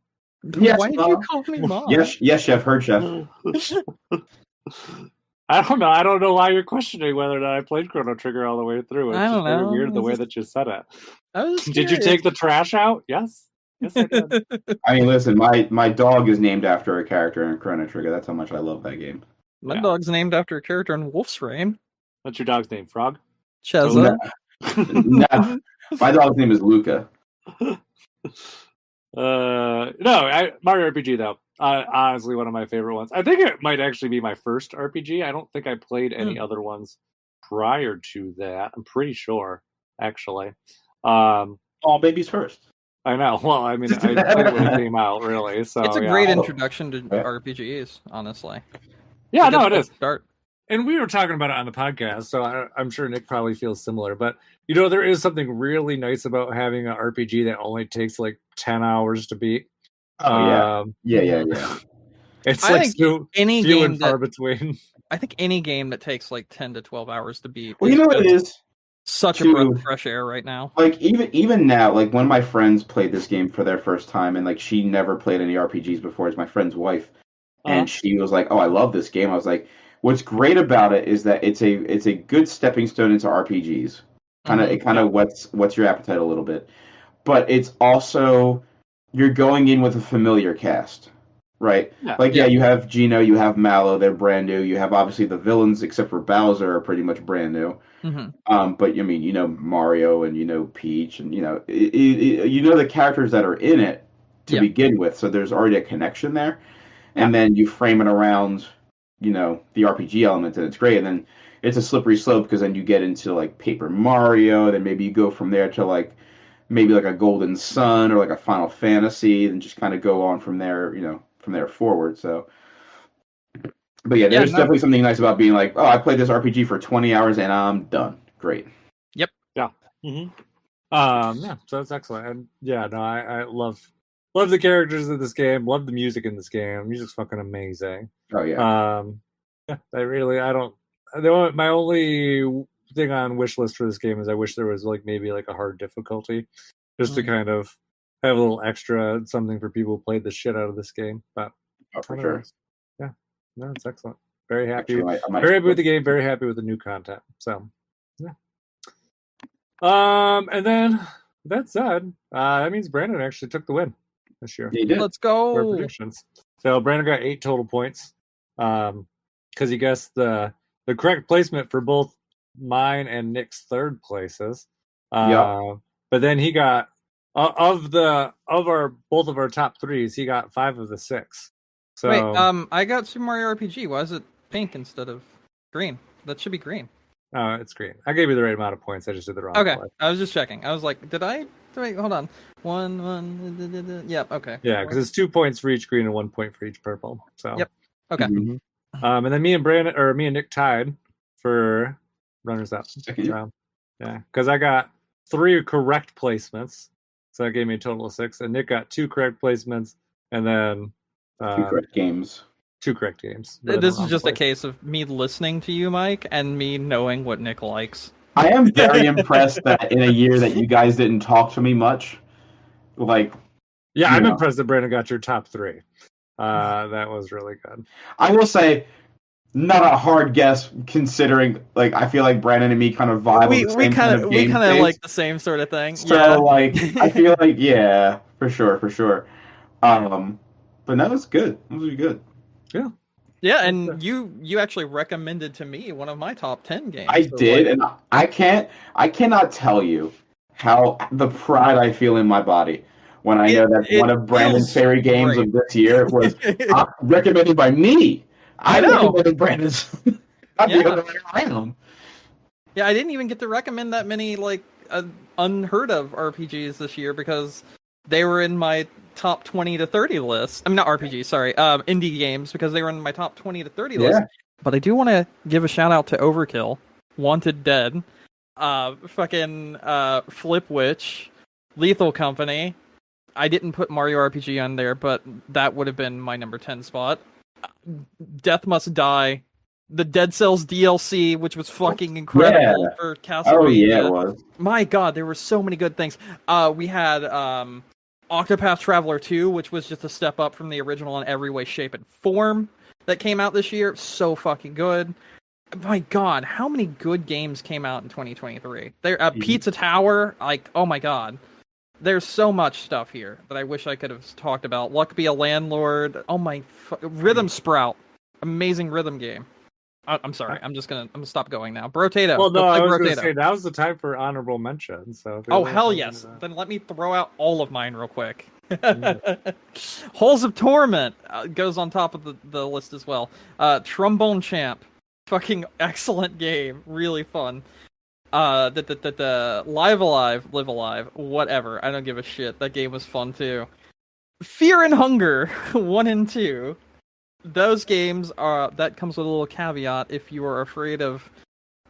Yes, Why did Mom. you call me mom? Yes, chef. Heard chef. I don't know. I don't know why you're questioning whether or not I played Chrono Trigger all the way through. It's I don't just very know. weird the It's way just- that you said it. I was Did you curious. take the trash out? Yes. Yes, I did. I mean, listen, my dog is named after a character in Chrono Trigger. That's how much I love that game. My Yeah. dog's named after a character in Wolf's Rain. What's your dog's name? Frog? Cheza. No, my dog's name is Luca. No, Mario RPG though. Honestly, one of my favorite ones. I think it might actually be my first RPG. I don't think I played any other ones prior to that. I'm pretty sure, actually. All babies first. I know. Well, I mean, I played it when it came out, really. So It's a yeah. great introduction to Yeah. RPGs, honestly. Yeah, It's a no, good it place is. to Start. And we were talking about it on the podcast, so I'm sure Nick probably feels similar. But you know, there is something really nice about having an RPG that only takes like 10 hours to beat. Oh yeah, Um, yeah. It's I like think so Any few game and far that between. I think any game that takes like 10 to 12 hours to beat. Well, you know what it just is. Such a to- breath of fresh air right now. Like even now, like one of my friends played this game for their first time, and like she never played any RPGs before. It's my friend's wife, and she was like, "Oh, I love this game." I was like, "What's great about it is that it's a good stepping stone into RPGs. It kind of whets your appetite a little bit, but it's also you're going in with a familiar cast, right? Yeah. Like you have Gino, you have Mallow, they're brand new. You have obviously the villains, except for Bowser, are pretty much brand new. Mhm. But I mean, you know Mario and you know Peach and you know you know the characters that are in it to Yeah. begin with, so there's already a connection there, and then you frame it around you know the RPG element, and it's great. And then it's a slippery slope because then you get into like Paper Mario, then maybe you go from there to like maybe like a Golden Sun or like a Final Fantasy, and just kind of go on from there, you know, from there forward. So. But yeah, there's definitely something nice about being like, oh, I played this RPG for 20 hours and I'm done. Great. Yeah, so that's excellent. And yeah, no, I love the characters of this game, love the music in this game. Music's fucking amazing. Oh yeah. Yeah, my only thing on wish list for this game is I wish there was like maybe like a hard difficulty, just to kind of have a little extra something for people who played the shit out of this game. But Oh, for otherwise, sure. yeah, no, it's excellent. Very happy. Actually, I might- Very happy with the game. Very happy with the new content. So, yeah. And then that said, that means Brandon actually took the win this year. Yeah, you did. Let's For our go. predictions. So Brandon got 8 total points, because he guessed the correct placement for both mine and Nick's third places. Yeah. But then he got of both of our top threes, he got 5 of the 6. So Wait, I got Super Mario RPG. Why is it pink instead of green? That should be green. it's green. I gave you the right amount of points. I just did the wrong. Okay, play. I was just checking. I was like, wait, hold on. One. Yep, okay. Yeah, because it's 2 points for each green and 1 point for each purple. So Yep. Okay. Mhm. And then me and Nick tied for runners up. Second year. So, yeah, because I got 3 correct placements, so that gave me a total of 6. And Nick got 2 correct placements, and then 2 correct games. 2 correct games. but in This the is wrong just a place. case of me listening to you, Mike, and me knowing what Nick likes. I am very impressed that in a year that you guys didn't talk to me much, like Yeah, I'm Yeah. impressed that Brandon got your top 3. That was really good. I will say, not a hard guess considering like I feel like Brandon and me kind of vibe. We on the same kind of game taste. like the same sort of thing. So Yeah. like I feel like yeah, for sure. But no, it's good. It was really good. Yeah, and you actually recommended to me one of my top 10 games. I so, did, like, and I cannot tell you how the pride I feel in my body when I know that it one of Brandon's feels favorite games great. of this year was recommended by me. I know. recommended Brandon's. Not the Yeah. other way around. Yeah, I didn't even get to recommend that many like unheard of RPGs this year because they were in my top 20 to 30 list. I mean, not RPGs, sorry, indie games because they were in my top 20 to 30 list. Yeah. But I do want to give a shout out to Overkill, Wanted Dead, fucking Flip Witch, Lethal Company. I didn't put Mario RPG on there, but that would have been my number 10 spot. Death Must Die, the Dead Cells DLC, which was fucking incredible for Castlevania. Oh yeah, it was. My God, there were so many good things. We had Octopath Traveler 2, which was just a step up from the original in every way, shape, and form that came out this year. So fucking good. My God, how many good games came out in 2023? There, Pizza Tower, like, oh my God. There's so much stuff here that I wish I could have talked about. Luck Be a Landlord. Oh my, Rhythm Sprout, amazing rhythm game. I'm sorry, I'm gonna stop going now. Brotato. Well, no, I was gonna say that was the time for honorable mention. So. Oh hell yes! Then let me throw out all of mine real quick. Holes of Torment goes on top of the list as well. Trombone Champ, fucking excellent game, really fun. The Live Alive, whatever. I don't give a shit. That game was fun too. Fear and Hunger 1 and 2. Those games are that comes with a little caveat. If you are afraid of,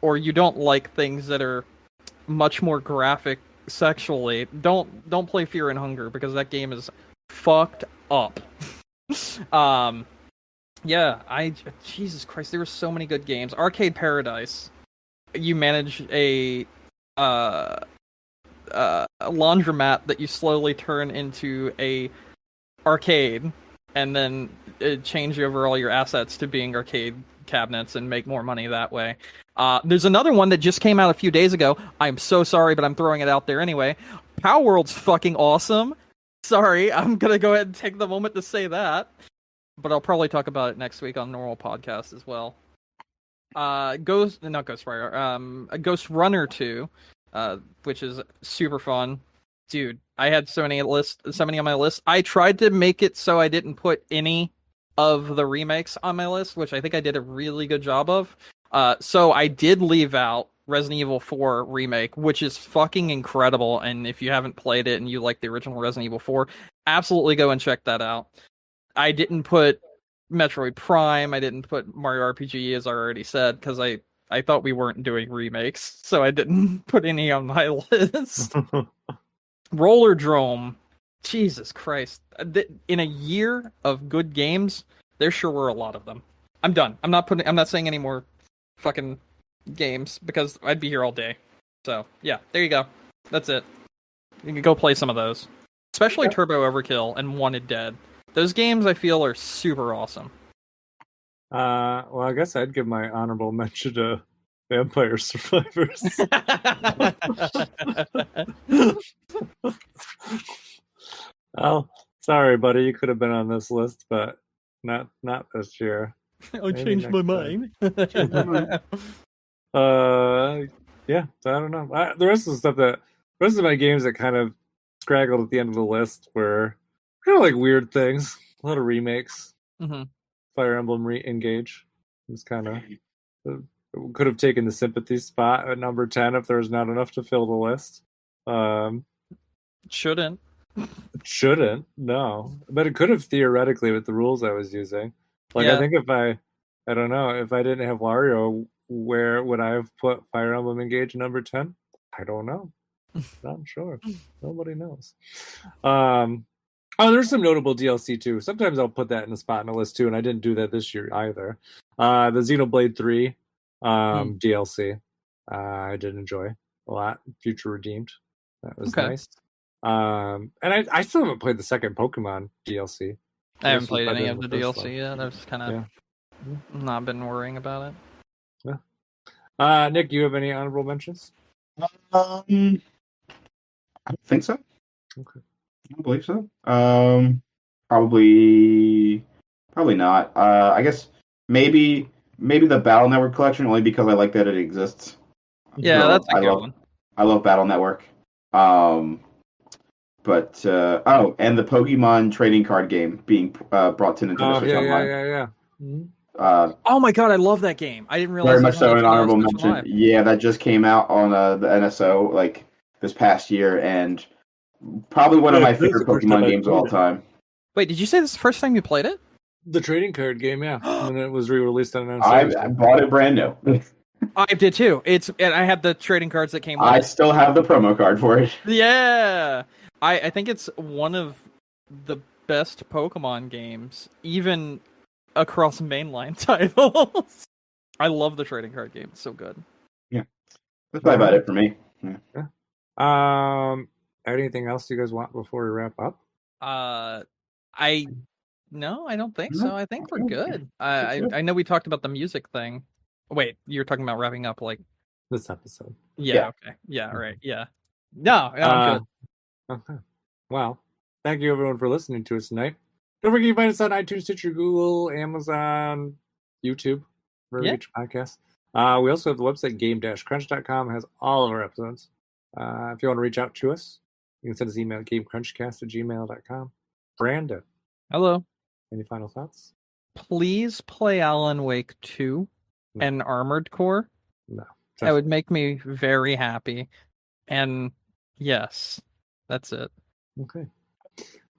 or you don't like things that are much more graphic sexually, don't play Fear and Hunger because that game is fucked up. Jesus Christ, there were so many good games. Arcade Paradise. You manage a laundromat that you slowly turn into a arcade, and then change over all your assets to being arcade cabinets and make more money that way. There's another one that just came out a few days ago. I'm so sorry, but I'm throwing it out there anyway. Power World's fucking awesome. Sorry, I'm gonna go ahead and take the moment to say that, but I'll probably talk about it next week on normal podcast as well. Ghost Runner 2, which is super fun. Dude, I had so many on my list. I tried to make it so I didn't put any of the remakes on my list, which I think I did a really good job of. So I did leave out Resident Evil 4 Remake, which is fucking incredible, and if you haven't played it and you like the original Resident Evil 4, absolutely go and check that out. I didn't put Metroid Prime, I didn't put Mario RPG, as I already said, because I thought we weren't doing remakes, so I didn't put any on my list. Rollerdrome, Jesus Christ. In a year of good games, there sure were a lot of them. I'm done. I'm not saying any more fucking games, because I'd be here all day. So, yeah, there you go. That's it. You can go play some of those. Especially Turbo Overkill and Wanted Dead. Those games, I feel, are super awesome. Well, I guess I'd give my honorable mention to Vampire Survivors. Well, sorry, buddy. You could have been on this list, but not this year. I changed my mind. Yeah, I don't know. The rest of my games that kind of scraggled at the end of the list were kind of like weird things. A lot of remakes. Mm-hmm. Fire Emblem Re-Engage. It was kind of could have taken the sympathy spot at number 10 if there was not enough to fill the list. Shouldn't, no. But it could have theoretically with the rules I was using. Like, yeah. I think if I don't know, if I didn't have Wario, where would I have put Fire Emblem Engage number 10? I don't know. Not sure. Nobody knows. There's some notable DLC too. Sometimes I'll put that in the spot in the list too, and I didn't do that this year either. The Xenoblade 3 DLC, I did enjoy a lot. Future Redeemed, that was nice. And I still haven't played the second Pokemon DLC. I haven't played any of the DLC yet. I've just kind of not been worrying about it. Yeah. Nick, you have any honorable mentions? I don't think so. Okay. I don't believe so. Probably not. I guess maybe the Battle Network collection, only because I like that it exists. Yeah, that's a good one. I love Battle Network. And the Pokemon trading card game being brought to Nintendo Switch Online. Yeah. Mm-hmm. Oh my god, I love that game. I didn't realize. Very much so an honorable mention. Live. Yeah, that just came out on the NSO like this past year, and probably one of my favorite Pokemon games of all time. Wait, did you say this is the first time you played it? The trading card game, yeah. When it was re-released on NSO. I bought it brand new. I did too. And I have the trading cards that came with it. I still have the promo card for it. Yeah. I think it's one of the best Pokemon games, even across mainline titles. I love the trading card game. It's so good. That's probably about it for me. Anything else you guys want before we wrap up? I don't think so. I think we're good. I know we talked about the music thing. Wait, you're talking about wrapping up like This episode. yeah. Okay. Yeah. Right. Yeah. No, I'm good. Okay. Well, thank you everyone for listening to us tonight. Don't forget you find us on iTunes, Stitcher, Google, Amazon, YouTube, wherever you get your podcasts. We also have the website game-crunch.com. It has all of our episodes. If you want to reach out to us, you can send us an email at gamecrunchcast@gmail.com. Brandon, Hello. any final thoughts? Please play Alan Wake 2 No. and Armored Core. No. That would make me very happy. And yes, that's it. Okay.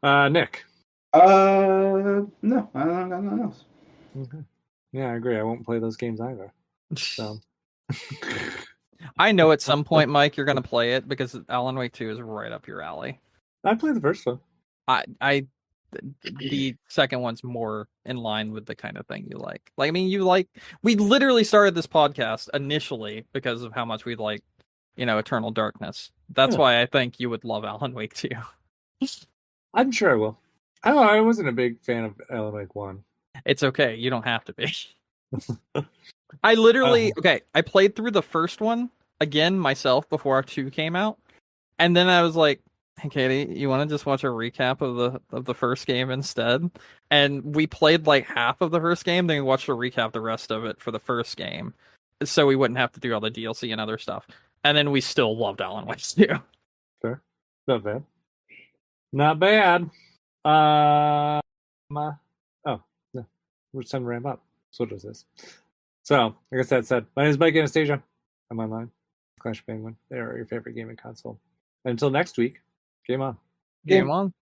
Nick. No, I don't got nothing else. Okay. Yeah, I agree. I won't play those games either. So. I know at some point, Mike, you're going to play it because Alan Wake 2 is right up your alley. I played the first one. The second one's more in line with the kind of thing you like. Like, I mean, we literally started this podcast initially because of how much we like, Eternal Darkness. That's why I think you would love Alan Wake 2. I'm sure I will. I wasn't a big fan of Alan Wake 1. It's okay. You don't have to be. I literally, I played through the first one again myself before 2 came out. And then I was like, hey, Katie, you want to just watch a recap of the first game instead? And we played like half of the first game, then we watched a recap the rest of it for the first game. So we wouldn't have to do all the DLC and other stuff. And then we still loved Alan Wake 2. Sure. Not bad. Not bad. Oh, no. We're just time to ramp up. So what is this? So, like I said, my name is Mike Anastasia. I'm online. Clash Penguin. They are your favorite gaming console. And until next week, game on. Game on.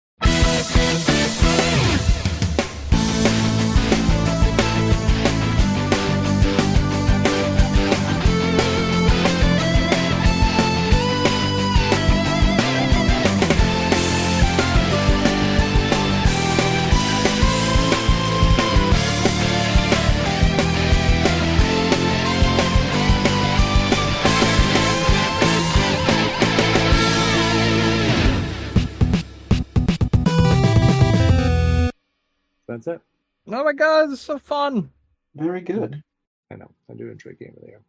That's it. Oh my god, it's so fun. Very good. I know. I do enjoy Game of the Year.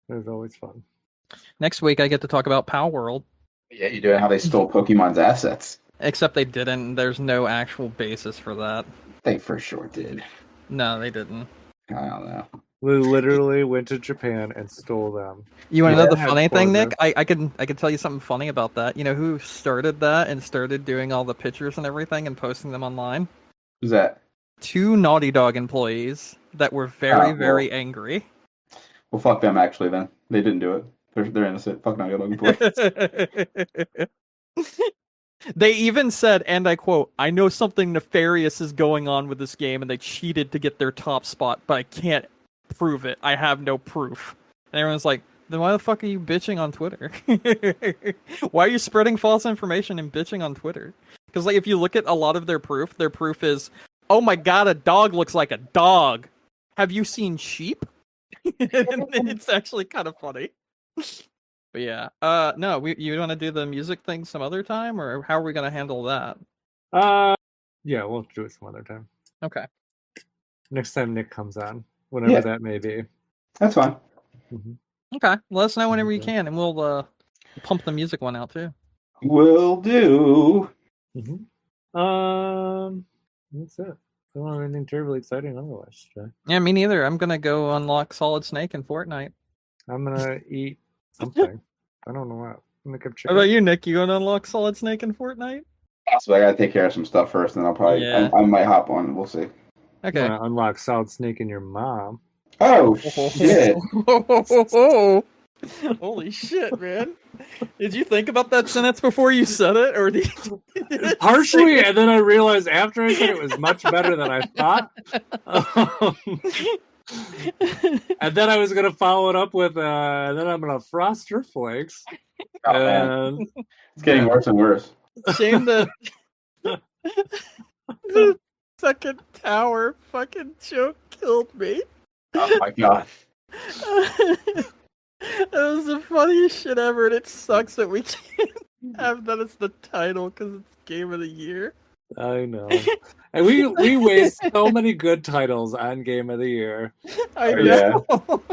It was always fun. Next week I get to talk about Pow World. Yeah, you do it how they stole Pokemon's assets. Except they didn't. There's no actual basis for that. They for sure did. No, they didn't. I don't know. We literally went to Japan and stole them. You want to know the Yeah, funny thing, Nick? spoiler. I could tell you something funny about that. You know who started that and started doing all the pictures and everything and posting them online? Who's that? 2 Naughty Dog employees that were very, well. very angry. Well, fuck them, actually, then. They didn't do it. They're innocent. Fuck Naughty Dog employees. They even said, and I quote, "I know something nefarious is going on with this game and they cheated to get their top spot, but I can't prove it. I have no proof." And everyone's like, then why the fuck are you bitching on Twitter? Why are you spreading false information and bitching on Twitter? Because like if you look at a lot of their proof is, oh my god, a dog looks like a dog. Have you seen sheep? It's actually kind of funny. But yeah, no, you want to do the music thing some other time, or how are we gonna handle that? Yeah, we'll do it some other time. Okay. Next time Nick comes on, whenever that may be. That's fine. Mm-hmm. Okay, let us know whenever you can, and we'll pump the music one out too. Will do. Mm-hmm. That's it. I don't have anything terribly exciting otherwise today. Yeah, me neither. I'm gonna go unlock Solid Snake in Fortnite. I'm gonna eat something. I don't know what. I'm gonna cook How chicken. about you, Nick? You gonna unlock Solid Snake in Fortnite? So I gotta take care of some stuff first, and I'll probably I might hop on. We'll see. Okay. I'm gonna unlock Solid Snake in your mom. Oh shit! Holy shit, man! Did you think about that sentence before you said it, or did you Partially, and then I realized after I said it was much better than I thought. And then I was gonna follow it up with, then I'm gonna frost your flakes. Oh, man. It's getting worse and worse. Shame that second tower fucking joke killed me. Oh my god. That was the funniest shit ever, and it sucks that we can't have that as the title because it's Game of the Year. I know. And we waste so many good titles on Game of the Year. I Oh, yeah. know.